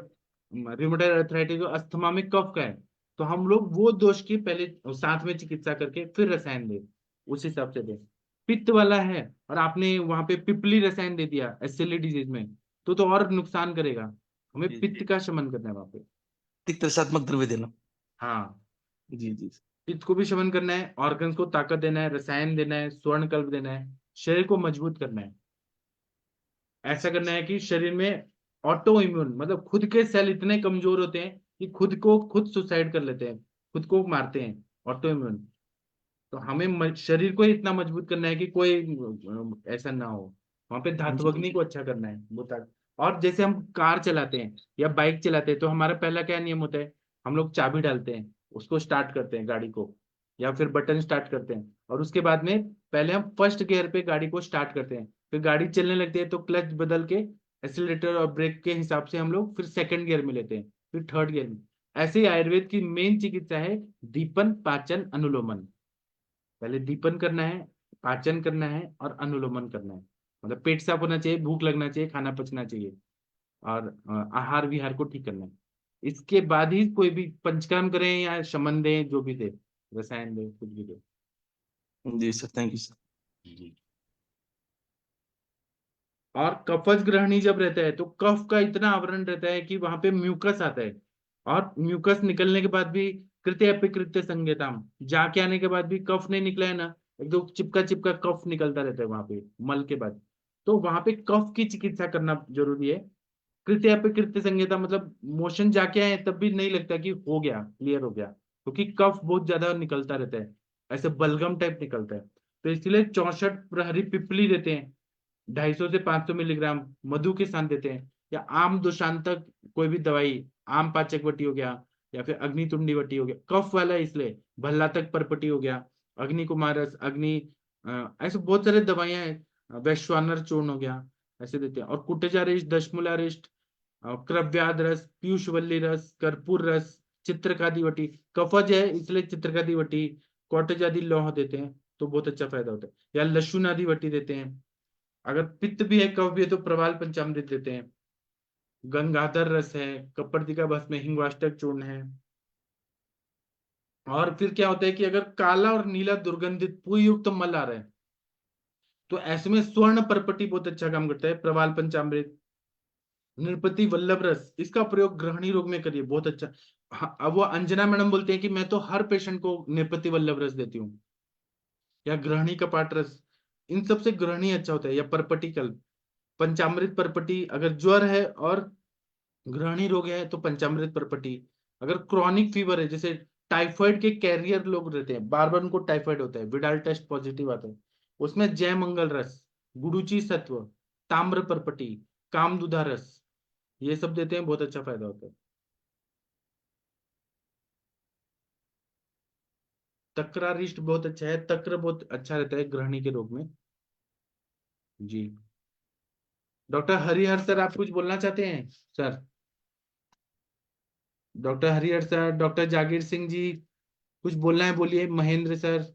रूमेटॉइड अर्थराइटिस और अस्थमा में कफ का है। तो हम लोग वो दोष की पहले साथ में चिकित्सा करके फिर रसायन दे, उस हिसाब से दे। पित्त वाला है और आपने वहां पे पिपली रसायन दे दिया एसएलई डिजीज में, तो और नुकसान करेगा। हमें जी पित्त का शमन करना है वहां पे। तिक्त रसात्मक द्रव्य देना। हाँ, जी जी। पित्त को भी शमन करना है, ऑर्गन्स को ताकत देना है, रसायन देना है, स्वर्ण कल्प देना है, शरीर को मजबूत करना है। ऐसा करना है कि शरीर में ऑटो इम्यून, मतलब खुद के सेल इतने कमजोर होते हैं कि खुद को खुद सुसाइड कर लेते हैं, खुद को मारते हैं, ऑटो इम्यून। तो हमें शरीर को ही इतना मजबूत करना है कि कोई ऐसा ना हो। वहां पे धात्वग्नि को अच्छा करना है, और जैसे हम कार चलाते हैं या बाइक चलाते हैं, तो हमारा पहला क्या नियम होता है, हम लोग चाबी डालते हैं, उसको स्टार्ट करते हैं गाड़ी को, या फिर बटन स्टार्ट करते हैं, और उसके बाद में पहले हम फर्स्ट गियर पे गाड़ी को स्टार्ट करते हैं, फिर गाड़ी चलने लगती है तो क्लच बदल के एक्सीलरेटर और ब्रेक के हिसाब से हम लोग फिर सेकंड गियर में लेते हैं, फिर थर्ड गियर में। ऐसे ही आयुर्वेद की मेन चिकित्सा है दीपन पाचन अनुलोमन। पहले दीपन करना है, पाचन करना है और अनुलोमन करना है, मतलब पेट साफ होना चाहिए, भूख लगना चाहिए, खाना पचना चाहिए, और आहार विहार को ठीक करना है। इसके बाद ही कोई भी पंचकर्म करें या शमन दें, जो भी दे, रसायन दे, कुछ भी दे। जी सर, थैंक यू सर। जी। और कफज ग्रहणी जब रहता है तो कफ का इतना आवरण रहता है कि वहां पे म्यूकस आता है, और म्यूकस निकलने के बाद भी कृत्य अपिकृत्य संज्ञताम, जाके आने के बाद भी कफ नहीं निकला है ना, एकदम चिपका चिपका कफ निकलता रहता है वहां पे मल के बाद। तो वहां पे कफ की चिकित्सा करना जरूरी है। कृत्य अपिकृत्य संज्ञता मतलब मोशन जाके आए तब भी नहीं लगता कि हो गया, क्लियर हो गया, क्योंकि कफ बहुत ज्यादा निकलता रहता है, ऐसे बलगम टाइप निकलता है। तो इसलिए 64 प्रहरी पिपली देते हैं, 250 से 500 मिलीग्राम मधु के साथ देते हैं, या आम दुशांतक कोई भी दवाई, आम पाचक वटी हो गया, या फिर अग्नि तुंडी वटी हो गया, कफ वाला है इसलिए भल्लातक परपटी हो गया, अग्नि कुमारस, अग्नि ऐसे बहुत सारे दवाइयां हैं, वैश्वानर चूर्ण हो गया, ऐसे देते हैं। और कुटजारिष्ट, दशमूलारिष्ट, क्रव्याद रस, पीयूषवल्ली रस, कर्पूर रस, चित्रकादि वटी, कफज है इसलिए चित्रकादि वटी, कॉटेज आदि लौह देते हैं, तो बहुत अच्छा फायदा होता है। या लहसुन आदि वटी देते हैं। अगर पित्त भी है, कफ भी है, तो प्रवाल पंचामृत देते हैं। गंगाधर रस है, कपर्दिका भस्म है, हिंगवाष्टक चूर्ण है। और फिर क्या होता है कि अगर काला और नीला दुर्गंधित पुई युक्त मल आ रहा है, तो ऐसे में स्वर्ण परपटी बहुत अच्छा काम करता है, प्रवाल पंचामृत। नृपति वल्लभ रस, इसका प्रयोग ग्रहणी रोग में करिए, बहुत अच्छा। हाँ, अब वो अंजना मैडम बोलते हैं कि मैं तो हर पेशेंट को नृपति वल्लभ रस देती हूँ, या ग्रहणी कपाट रस, इन सबसे ग्रहणी अच्छा होता है, या परपटी कल्प, पंचामृत परपटी अगर ज्वर है, और ग्रहणी रोग है तो पंचामृत परपटी। अगर क्रॉनिक फीवर है, जैसे टाइफाइड के कैरियर लोग रहते हैं, बार बार उनको टाइफाइड होता है, विडाल टेस्ट पॉजिटिव आता है, उसमें जय मंगल रस, गुडुची सत्व, ताम्र परपटी, कामदुधा रस, ये सब देते हैं, बहुत अच्छा फायदा होता है। तक्रारिष्ट बहुत अच्छा है, तक्र बहुत अच्छा रहता है ग्रहणी के रोग में। जी डॉक्टर हरिहर सर, आप कुछ बोलना चाहते हैं sir? Doctor Harihar sir, doctor Jagir Singh ji, कुछ बोलना है बोलिए। महेंद्र सर,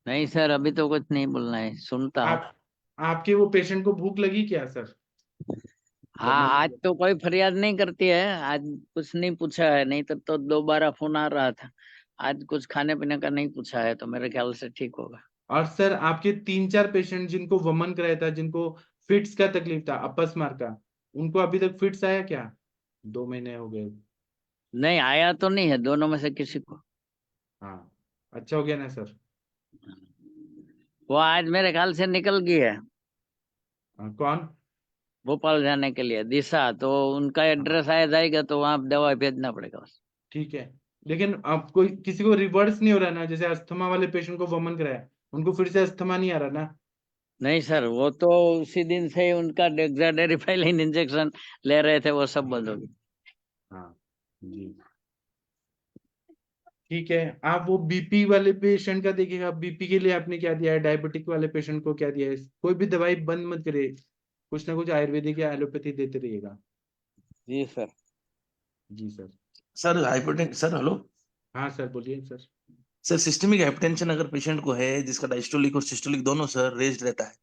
नहीं सर, अभी तो कुछ नहीं बोलना है, सुनता हूँ। आप आपके वो पेशेंट को भूख लगी क्या सर? हाँ, आज तो कोई फरियाद नहीं करती है, आज कुछ नहीं पूछा है, नहीं तो दोबारा फोन आ रहा था। आज कुछ खाने पीने का नहीं पूछा है, तो मेरे ख्याल से ठीक होगा। और सर आपके 3-4 पेशेंट जिनको वमन कराया था, जिनको फिट्स का तकलीफ था, अपस्मार का, उनको अभी तक फिट्स आया क्या? 2 महीने हो गए। नहीं आया तो नहीं है, दोनों में से किसी को। हाँ, अच्छा हो गया ना सर? वो आज मेरे ख्याल से निकल गई है हाँ, कौन? भोपाल जाने के लिए, दिशा, तो उनका एड्रेस आया जाएगा तो वहां दवा भेजना पड़ेगा बस। ठीक है, लेकिन अब कोई किसी को रिवर्स नहीं हो रहा ना? जैसे अस्थमा वाले पेशेंट को वमन कराया, उनको फिर से अस्थमा नहीं आ रहा ना? नहीं सर, वो तो उसी दिन से ही उनका डेक्साडेरिफाइलिन इंजेक्शन ले रहे थे, वो सब बंद हो गया। हाँ जी, ठीक है। आप वो बीपी वाले पेशेंट का देखिएगा, बीपी के लिए आपने क्या दिया है, डायबिटिक वाले पेशेंट को क्या दिया है। कोई भी दवाई बंद मत करे, कुछ ना कुछ आयुर्वेदिक या एलोपैथी देते रहिएगा। जी सर। जी sir. Sir hypertension, sir hello. हाँ सर, बोलिए सर। सर सिस्टमिक हाइपरटेंशन अगर पेशेंट को है जिसका डायस्टोलिक और सिस्टोलिक दोनों सर रेज्ड रहता है,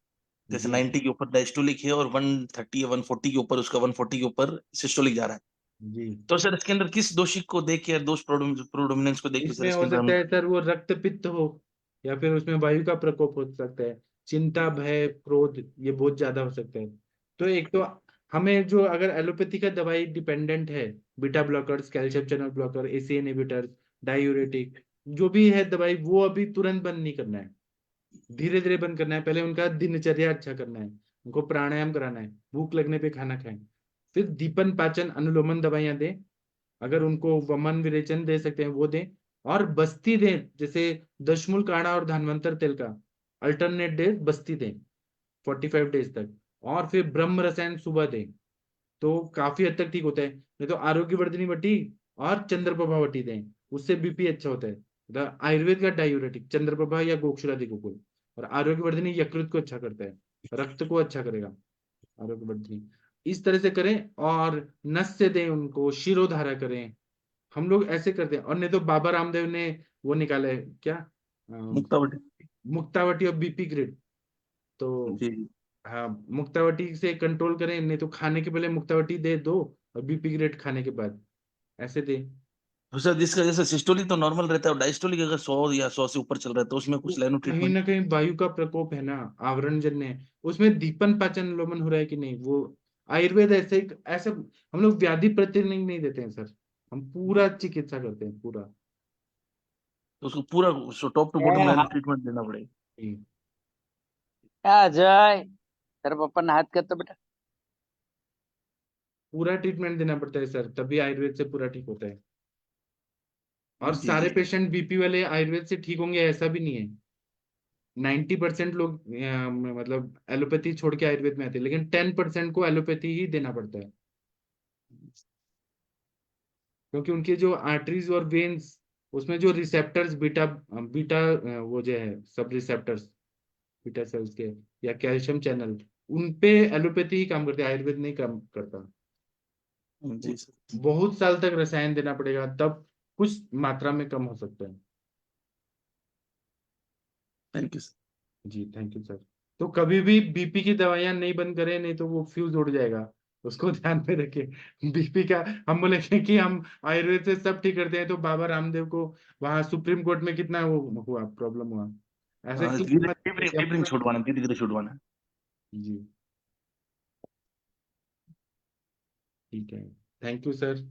जैसे जी 90 के ऊपर डायस्टोलिक है और 130 या 140 के ऊपर, उसका 140 के ऊपर सिस्टोलिक जा रहा है, जी, तो सर इसके अंदर किस दोषिक को देख के, दोष प्रोडोमिनेंस को देख के सर इसमें इसके हो अंदर सकता हम है सर वो रक्त पित्त हो, या फिर उसमें वायु का प्रकोप हो सकता है, चिंता, भय, क्रोध, ये बहुत ज्यादा हो सकता है। तो एक तो हमें जो, अगर एलोपैथी का दवाई डिपेंडेंट है, beta blockers, calcium channel blocker, AC inhibitors, diuretic, जो भी है दवाई, वो अभी तुरंत बंद नहीं करना है, धीरे धीरे बंद करना है। पहले उनका दिनचर्या अच्छा करना है, उनको प्राणायाम कराना है, भूख लगने पे खाना खाएं, फिर दीपन पाचन अनुलोमन दवाइयां दें, अगर उनको वमन विरेचन दे सकते हैं वो दें, और बस्ती दें, जैसे दशमूल काढ़ा और धानवंतर तेल का अल्टरनेट डे बस्ती दें 45 डेज तक, और फिर ब्रह्म रसायन सुबह दें, तो काफी हद तक ठीक होता है। नहीं तो आरोग्यवर्धिनी वटी और चंद्रप्रभा वटी दें, उससे बीपी अच्छा होता है। आयुर्वेद का डायूरेटिक चंद्रप्रभा या गोक्षरादि गोकुल, और आरोग्यवर्धिनी यकृत को अच्छा करता है, रक्त को अच्छा करेगा आरोग्यवर्धिनी। इस तरह से करें, और नस से दें उनको, शिरोधारा करें, हम लोग ऐसे करते हैं। और नहीं तो बाबा रामदेव ने वो निकाला है क्या, मुक्तावटी। मुक्तावटी और बीपी ग्रिड, तो जी। हाँ, मुक्तावटी से कंट्रोल करें, नहीं तो खाने के पहले मुक्तावटी दे दो, और बीपी ग्रेड खाने के बाद ऐसे दे। तो सर जिसका जैसे सिस्टोलिक तो नॉर्मल रहता है, और डायस्टोलिक अगर 100 या 100 से ऊपर चल रहा है, तो उसमें तो कुछ लाइनो कहीं ट्रीटमेंट? ना कहीं वायु का प्रकोप है ना, आवरण जन्य है, उसमें दीपन पाचन लोमन हो रहा है कि नहीं, वो आयुर्वेद ऐसे ऐसे हम लोग व्याधि प्रतिनिधि नहीं देते हैं सर, हम पूरा चिकित्सा करते हैं पूरा। तो उसको पूरा top to bottom line treatment देना पड़ेगा। जी, जय, तेरे पापा ने हाथ कर तो बेटा। पूरा ट्रीटमेंट देना पड़ता है सर, तभी आयुर्वेद से पूरा ठीक होता है। और जी सारे जी। पेशेंट बीपी वाले आयुर्वेद से ठीक होंगे ऐसा भी नहीं है। 90% लोग मतलब एलोपैथी छोड़ के आयुर्वेद में आते हैं, लेकिन 10% को एलोपैथी ही देना पड़ता है, क्योंकि उनके जो आर्टरीज और वेन्स, उसमें जो रिसेप्टर्स, बीटा बीटा वो जो है सब रिसेप्टर्स, बीटा सेल्स के या कैल्शियम चैनल, उन पे एलोपैथी ही काम करते हैं, आयुर्वेद नहीं काम करता। जी सर। बहुत साल तक रसायन देना पड़ेगा, तब कुछ मात्रा में कम हो सकता है। Thank you sir. जी थैंक यू सर। तो कभी भी बीपी की दवाइयां नहीं बंद करें, नहीं तो वो फ्यूज उड़ जाएगा, उसको ध्यान में रखें। बीपी का हम बोलेंगे कि हम आयुर्वेद से सब ठीक करते हैं, तो बाबा रामदेव को वहां सुप्रीम कोर्ट में कितना वो हुआ, प्रॉब्लम हुआ, ऐसे क्लेम धीरे मत धीरे करिए टेपरिंग अपना। छुड़वाना, धीरे धीरे छुड़वाना। जी ठीक है, थैंक यू सर।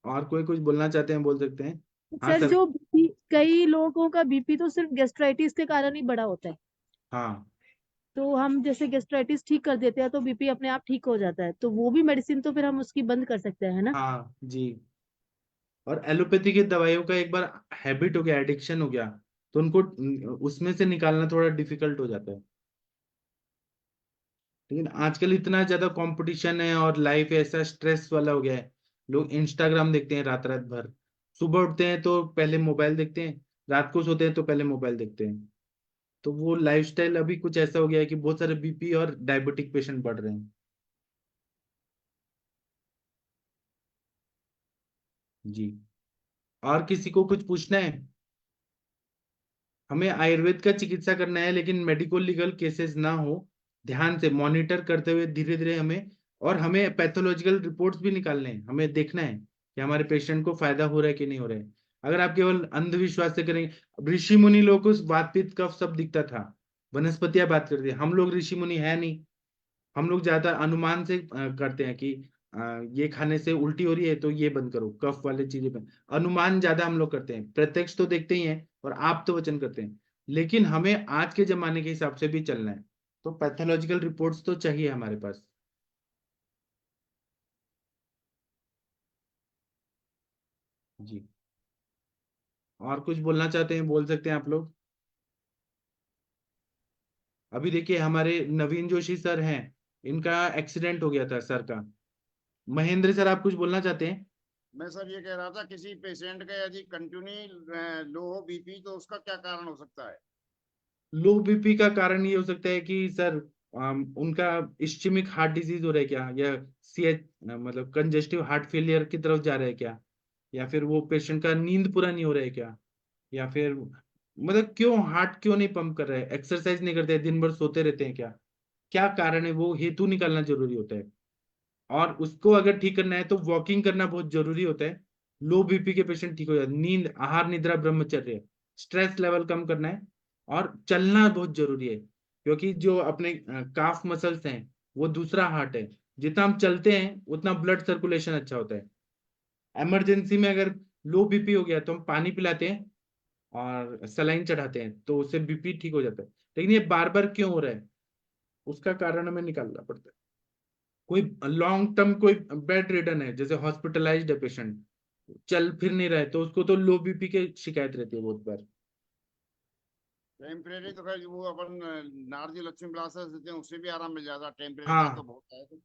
और कोई कुछ बोलना चाहते हैं बोल सकते हैं। हाँ सर सर। जो BP, कई लोगों का बीपी तो सिर्फ गैस्ट्राइटिस के कारण ही बढ़ा होता है। हाँ तो हम जैसे गैस्ट्राइटिस ठीक कर देते हैं तो बीपी अपने आप ठीक हो जाता है, तो वो भी मेडिसिन तो फिर हम उसकी बंद कर सकते हैं, है ना? हाँ जी। और एलोपैथी की दवाइयों का एक बार हैबिट हो गया, एडिक्शन हो गया, तो उनको उसमें से निकालना थोड़ा डिफिकल्ट हो जाता है। लेकिन आजकल इतना ज्यादा कंपटीशन है और लाइफ ऐसा स्ट्रेस वाला हो गया है, लोग इंस्टाग्राम देखते हैं रात रात भर, सुबह उठते हैं तो पहले मोबाइल देखते हैं, रात को सोते हैं तो पहले मोबाइल देखते हैं। तो वो लाइफस्टाइल अभी कुछ ऐसा हो गया है कि बहुत सारे बीपी और डायबिटिक पेशेंट बढ़ रहे हैं। जी। और किसी को कुछ पूछना है? हमें आयुर्वेद का चिकित्सा करना है, लेकिन मेडिको लीगल केसेस ना हो, ध्यान से मॉनिटर करते हुए धीरे धीरे हमें पैथोलॉजिकल रिपोर्ट्स भी निकालने हैं, हमें देखना है कि हमारे पेशेंट को फायदा हो रहा है कि नहीं हो रहा है। अगर आप केवल अंधविश्वास से करेंगे, ऋषि मुनि लोग को वात पित्त कफ सब दिखता था, वनस्पतियां बात करती है, हम लोग ऋषि मुनि है नहीं। हम लोग ज्यादा अनुमान से करते हैं कि ये खाने से उल्टी हो रही है तो ये बंद करो, कफ वाले चीजें बंद। अनुमान ज्यादा हम लोग करते हैं, प्रत्यक्ष तो देखते ही हैं और आप तो वचन करते हैं, लेकिन हमें आज के जमाने के हिसाब से भी चलना है, तो पैथोलॉजिकल रिपोर्ट्स तो चाहिए हमारे पास। जी। और कुछ बोलना चाहते हैं बोल सकते हैं आप लोग। अभी देखिए हमारे नवीन जोशी सर हैं, इनका एक्सीडेंट हो गया था सर का। महेंद्र सर, आप कुछ बोलना चाहते हैं? मैं सर ये कह रहा था, किसी पेशेंट का यदि कंटिन्यू लो हो बीपी तो उसका क्या कारण हो सकता है? लो बीपी का कारण ये हो सकता है कि सर उनका इस्चेमिक हार्ट डिजीज हो रहा है क्या, या सीएच मतलब कंजेस्टिव हार्ट फेलियर की तरफ जा रहा है क्या, या फिर वो पेशेंट का नींद पूरा नहीं हो रहा है क्या, या फिर मतलब क्यों हार्ट क्यों नहीं पंप कर रहा है, एक्सरसाइज नहीं करते हैं, दिन भर सोते रहते हैं क्या, क्या कारण है, वो हेतु निकालना जरूरी होता है। और उसको अगर ठीक करना है तो वॉकिंग करना बहुत जरूरी होता है। लो बीपी के पेशेंट ठीक हो जाते हैं। नींद, आहार, निद्रा, ब्रह्मचर्य, स्ट्रेस लेवल कम करना है, और चलना बहुत जरूरी है, क्योंकि जो अपने काफ मसल्स हैं वो दूसरा हार्ट है, जितना हम चलते हैं उतना ब्लड सर्कुलेशन अच्छा होता है। इमरजेंसी में अगर लो बीपी हो गया तो हम पानी पिलाते हैं और सलाइन चढ़ाते हैं, तो उससे बीपी ठीक हो जाता है। लेकिन ये बार बार क्यों हो रहा है, उसका कारण हमें निकालना पड़ता है। कोई लॉन्ग टर्म कोई बेड रिडन है, जैसे हॉस्पिटलाइज्ड है पेशेंट, चल फिर नहीं रहा है, तो उसको तो लो बीपी की शिकायत रहती है बहुत बार। टेम्परेरी तो खैर वो अपन नारजी लक्ष्मी विलास देते हैं, उससे भी आराम मिल जाता है, टेम्परेरी का तो हाँ बहुत है।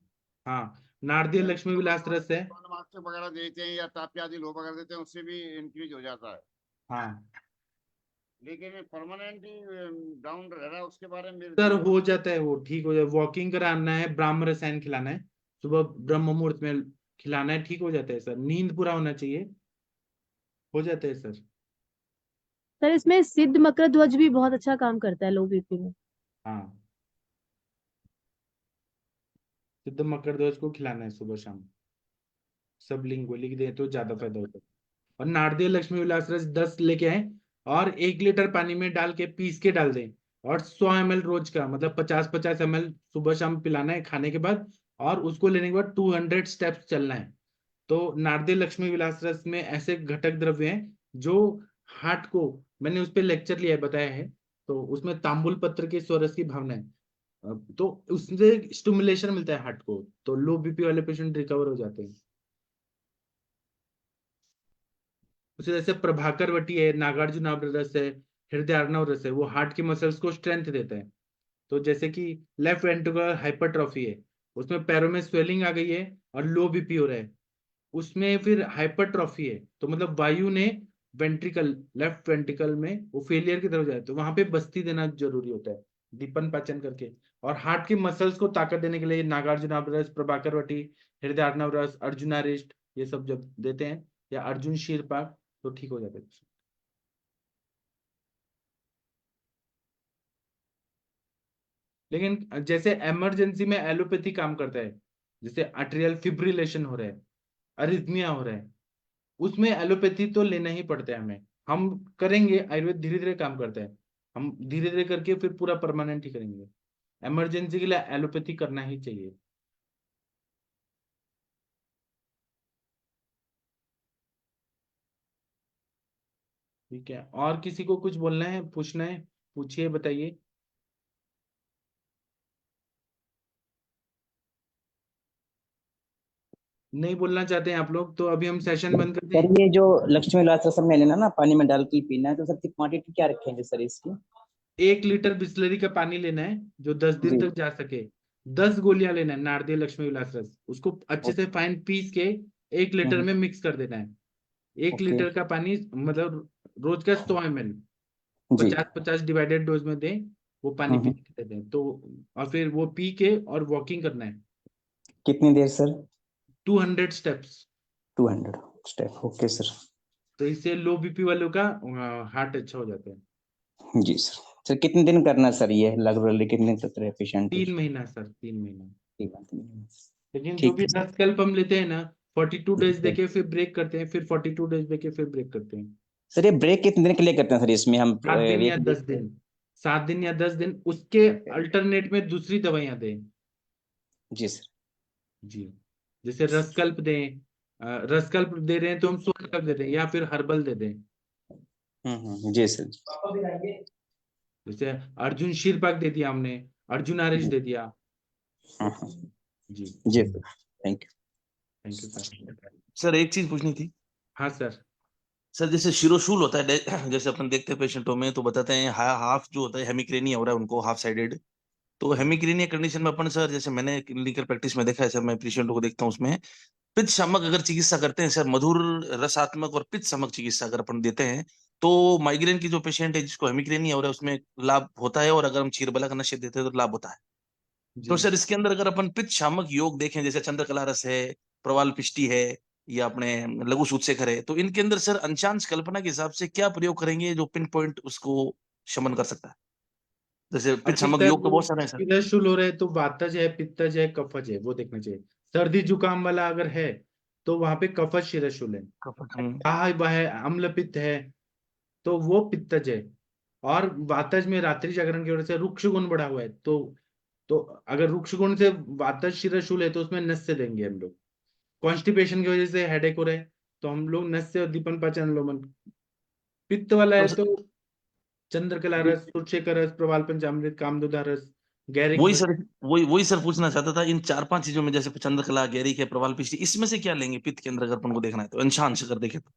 हाँ, नारदीय लक्ष्मी विलास रस है। मास्क वगैरह देते हैं या ताप्यादि लो वगैरह देते हैं, उससे भी इंक्रीज हो जाता है। हाँ लेकिन परमानेंटली डाउन रह रहा है, उसके बारे में मेरे सर, दिमाग हो में जाता है, वो ठीक हो जाए, वॉकिंग कराना है, ब्राह्म रसायन खिलाना है, सुबह ब्रह्म मुहूर्त में खिलाना है, ठीक हो जाता है सर, नींद पूरा होना चाहिए, हो जाता है सर। सर इसमें सिद्ध मकर ध्वज भी बहुत अच्छा काम करता है लो बीपी में। हाँ, सिद्ध मकर ध्वज को खिलाना है सुबह शाम, सब लिंग लिख दे तो ज्यादा फायदा होता है। और नारदेय लक्ष्मी विलास रस 10 लेके आए, और 1 लीटर पानी में डाल के पीस के डाल दें, और 100 ml रोज का, मतलब 50-50 ml सुबह शाम पिलाना है खाने के बाद, और उसको लेने के बाद 200 स्टेप्स चलना है। तो नारदेय लक्ष्मी विलास रस में ऐसे घटक द्रव्य हैं जो हार्ट को, मैंने उस पर लेक्चर लिया है, बताया है, तो उसमें तांबुल पत्र के स्वरस की भावना है, तो उससे स्टिमुलेशन मिलता है हार्ट को, तो लो बीपी वाले पेशेंट रिकवर हो जाते हैं। उसे जैसे प्रभाकर वटी है, नागार्जुन रस है, हृदय अर्णव रस है, वो हार्ट की मसल्स को स्ट्रेंथ देता है। तो जैसे कि लेफ्ट वेंट्रिकुलर हाइपरट्रॉफी है, उसमें पैरों में स्वेलिंग आ गई है और लो बीपी हो रहा है, उसमें फिर हाइपरट्रॉफी है, तो मतलब वायु ने वेंट्रिकल, लेफ्ट वेंट्रिकल में वो फेलियर की तरफ जाए, तो वहां पे बस्ती देना जरूरी होता है, दीपन पाचन करके। और हार्ट की मसल्स को ताकत देने के लिए नागार्जुन रस, प्रभाकर वटी, हृदय अर्णव रस, अर्जुनारिष्ट, ये सब जब देते हैं, या अर्जुन शीरपाक, तो ठीक हो जाता है। लेकिन जैसे इमरजेंसी में एलोपैथी काम करता है, जैसे अट्रियल फिब्रिलेशन हो रहा है, अरिथमिया हो रहा है, उसमें एलोपैथी तो लेना ही पड़ता है हमें। हम करेंगे, आयुर्वेद धीरे धीरे काम करता है, हम धीरे धीरे करके फिर पूरा परमानेंट ही करेंगे। इमरजेंसी के लिए एलोपैथी करना ही चाहिए। ठीक है, और किसी को कुछ बोलना है, पूछना है, पूछिए, बताइए। नहीं बोलना चाहते हैं आप लोग तो अभी हम सेशन बंद कर सर दें। ये जो लक्ष्मी विलास रसम में लेना ना, पानी में डाल के पीना है, तो सबकी क्वांटिटी क्या रखेंगे सर इसकी? 1 लीटर बिस्लरी का पानी लेना है जो 10 दिन जी। तक जा सके। 10 गोलियां लेना है नारदेय लक्ष्मी विलास रस, उसको अच्छे से फाइन पीस के 1 लीटर में मिक्स कर देना है। एक ओके। लीटर का पानी मतलब रोज का 100 ml जी। 50-50 डिवाइडेड डोज में दें, वो पानी हम्म। पीने के दें तो। और फिर वो पी के और वॉकिंग करना है कितनी देर sir? 200 steps. 200 step. Okay sir. तो इससे लो बीपी वालों का हार्ट अच्छा हो जाता है। जी सर। सर कितने दिन करना है सर, ये लगभग कितने दिन तक रहे पेशेंट? 3 महीना सर, 3 महीना। ठीक है। लेकिन जो ठीक भी है सर। रसकल्प हम लेते हैं ना 42 डेज देके फिर ब्रेक करते हैं, फिर 42 डेज देके फिर ब्रेक करते हैं। सर ये ब्रेक कितने दिन के लिए करते हैं सर इसमें हम? 7 दिन या एक 10 दिन, 7 दिन या 10 दिन उसके अल्टरनेट में दूसरी दवाइयां दें। जी सर। जी, जैसे रसकल्प दें, रसकल्प दे रहे हैं तो हम सोनकल्प दे दें या फिर हर्बल दे दें। जी सर। जैसे अर्जुन शीरपाक दे दिया हमने, अर्जुन आरिश दे दिया। जी जी sir. Thank you. Thank you sir. Sir एक चीज पूछनी थी। हाँ सर। सर जैसे शिरोशूल होता है, जैसे अपन देखते हैं पेशेंटों में तो बताते हैं हाफ जो होता है हेमिक्रेनिया हो रहा है उनको, हाफ साइडेड। तो हेमिक्रेनिया कंडीशन में अपन सर, जैसे मैंने क्लिनिकल प्रैक्टिस में देखा है सर, मैं पेशेंटों को देखता हूँ उसमें पित्त शामक अगर चिकित्सा करते हैं सर, मधुर रसात्मक और पित्त शामक चिकित्सा अगर अपन देते हैं तो माइग्रेन की जो पेशेंट है जिसको हेमिक्रेनिया हो रहा है उसमें लाभ होता है, और अगर हम क्षीरबला का नशे देते हैं तो लाभ होता है। तो जी सर इसके अंदर अगर अपन पित्त शामक योग देखें, जैसे चंद्रकला रस है, प्रवाल पिष्टी है, या अपने लघु सूतशेखर है, तो इनके अंदर सर अंशांश कल्पना के हिसाब से क्या प्रयोग करेंगे जो पिन पॉइंट उसको शमन कर सकता है? जैसे पित्त अभी शामक सर योग तो वो बहुत सारे हैं सर। पीड़ाशूल हो रहे हैं तो वातज है, पित्तज है, कफज है, वो देखना चाहिए। सर्दी जुकाम वाला अगर है तो वहां पे कफज शिरशूल है। बाह्य बाह्य अम्ल पित्त है तो वो पित्तज है। और वातज में रात्रि जागरण की वजह से रुक्ष गुण बढ़ा हुआ है तो अगर रुक्ष गुण से वातज शिरशूल है तो उसमें नस से देंगे हम लोग। कॉन्स्टिपेशन की वजह से हेडेक हो रहा है तो हम लोग नस से दीपन पाचन अनुलोमन। पित्त वाला तो है तो चंद्रकला रस, सुरशेखर रस, प्रवाल पंचामृत, कामदुधा रस, गैरिक वही सर, वही सर पूछना चाहता था, इन 4-5 चीजों में जैसे चंद्रकला, गैरिक है, प्रवाल पिष्टी, इसमें से क्या लेंगे पित्त के अंदर अगर अपन को देखना है तो, अंशांश अगर देखे तो?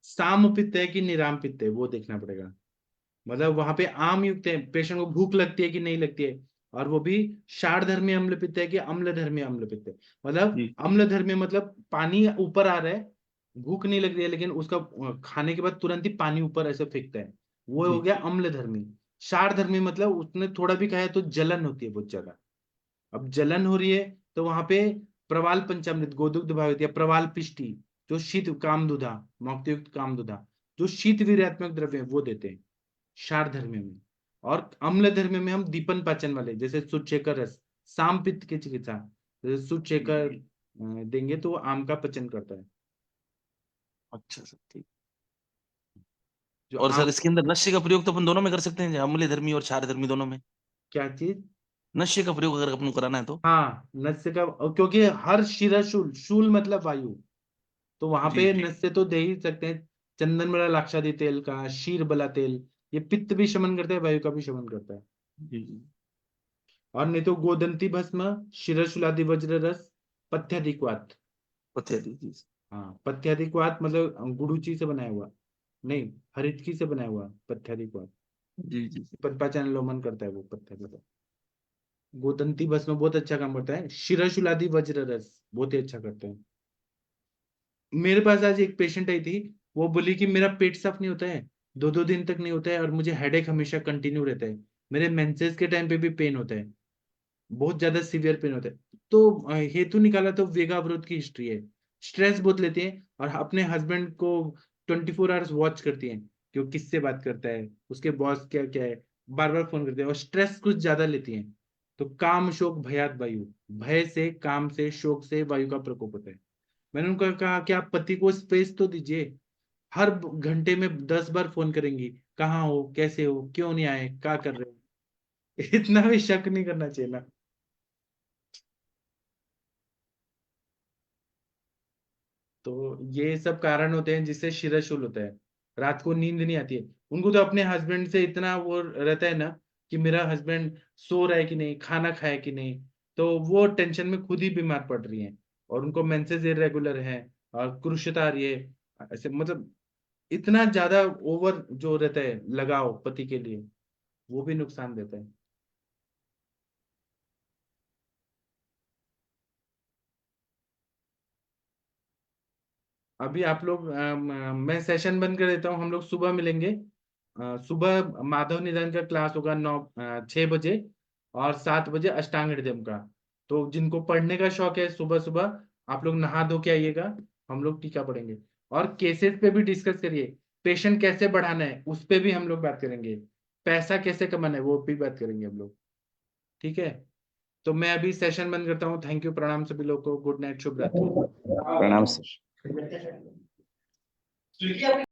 साम पित्त है कि निराम पित्त है वो देखना पड़ेगा। मतलब वहां पे आम युक्त है, पेशेंट को भूख लगती है कि नहीं लगती है। और वो भी क्षार धर्मी अम्ल पित्त है कि अम्ल धर्मी अम्ल पित्त है। मतलब जी अम्ल धर्मी मतलब पानी ऊपर आ रहा है, भूख नहीं लग रही है लेकिन उसका खाने के बाद तुरंत ही पानी ऊपर ऐसे फेंकता है, वो हो जी। गया अम्ल धर्मी। क्षार धर्मी मतलब उसने थोड़ा भी खाया तो जलन होती है बहुत ज्यादा। अब जलन हो रही है तो वहां पे प्रवाल पंचामृत, गोदुग्ध भावित या प्रवाल पिष्टी, जो शीत कामदुधा, मौक्तयुक्त कामदुधा, जो शीत वीर्यात्मक द्रव्य है वो देते हैं क्षार धर्म में। और अम्ल धर्म में हम दीपन पाचन वाले जैसे सुचेकर रस, साम पित्त की चिकित्सा, जैसे सुचेकर देंगे तो वो आम का पचन करता है। अच्छा सर, ठीक। जो और आम, सर इसके अंदर नशे का प्रयोग तो अपन दोनों में कर सकते हैं, अम्लीय धर्मी और क्षार धर्मी दोनों में क्या चीज? नशे का प्रयोग अगर अपन को कराना है तो? हाँ नस्य का, क्योंकि हर शिरशूल, शूल मतलब वायु, तो वहां जी पे नस्य तो दे ही सकते हैं। चंदन बड़ा लाक्षादी तेल का, शीर बला तेल, ये पित्त भी शमन करता है, वायु का भी शमन करता है। जी। और नहीं तो गोदंती भस्म, शिरशूलादि वज्र रस, पथ्यादिक्वात। पथ्यादि जी। हाँ पथ्यादिक्वात मतलब गुड़ूची से बनाया हुआ, नहीं हरितकी से बनाया हुआ पथ्यादिक्वात। जी जी। पचन लोमन करता है वो पथ्यादिक्वात। गोदंती भस्म बहुत अच्छा काम करता है, शिरशूलादि वज्र रस बहुत ही अच्छा करता है। मेरे पास आज एक पेशेंट आई थी, वो बोली कि मेरा पेट साफ नहीं होता है, 2-2 दिन तक नहीं होता है और मुझे हेडेक हमेशा कंटिन्यू रहता है, मेरे मेंसेस के टाइम पे भी पेन होता है, बहुत ज्यादा सीवियर पेन होता है। तो हेतु निकाला तो वेगावरोध की हिस्ट्री है। स्ट्रेस बहुत लेते हैं और अपने हस्बैंड को 24 आवर्स वॉच करती हैं कि वो किससे बात करता है, उसके बॉस क्या क्या है, बार बार फोन करते हैं और स्ट्रेस कुछ ज्यादा लेती हैं। तो काम शोक भयात वायु, भय से, काम से, शोक से वायु का प्रकोप होता है। मैंने उनको कहा कि आप पति को स्पेस तो दीजिए, हर घंटे में 10 बार फोन करेंगी, कहाँ हो, कैसे हो, क्यों नहीं आए, क्या कर रहे हो। इतना भी शक नहीं करना चाहिए ना। तो ये सब कारण होते हैं जिससे शिरशूल होता है, रात को नींद नहीं आती है। उनको तो अपने हस्बैंड से इतना वो रहता है ना कि मेरा हस्बैंड सो रहा है कि नहीं, खाना खाया कि नहीं, तो वो टेंशन में खुद ही बीमार पड़ रही हैं। और उनको मेंसेस इरेगुलर है और क्रूशता आ रही है, ऐसे मतलब इतना ज्यादा ओवर जो रहता है लगाव पति के लिए, वो भी नुकसान देता है। अभी आप लोग मैं सेशन बंद कर देता हूँ, हम लोग सुबह मिलेंगे। सुबह माधव निदान का क्लास होगा 6 बजे और 7 बजे अष्टांग हृदयम का। तो जिनको पढ़ने का शौक है सुबह सुबह आप लोग नहा धो के आइएगा, हम लोग टीका पढ़ेंगे और केसेस पे भी डिस्कस करिए। पेशेंट कैसे बढ़ाना है उस पे भी हम लोग बात करेंगे, पैसा कैसे कमाना है वो भी बात करेंगे हम लोग, ठीक है। तो मैं अभी सेशन बंद करता हूँ। थैंक यू, प्रणाम सभी लोगों को, गुड नाइट, शुभ रात्रि। प्रणाम सर।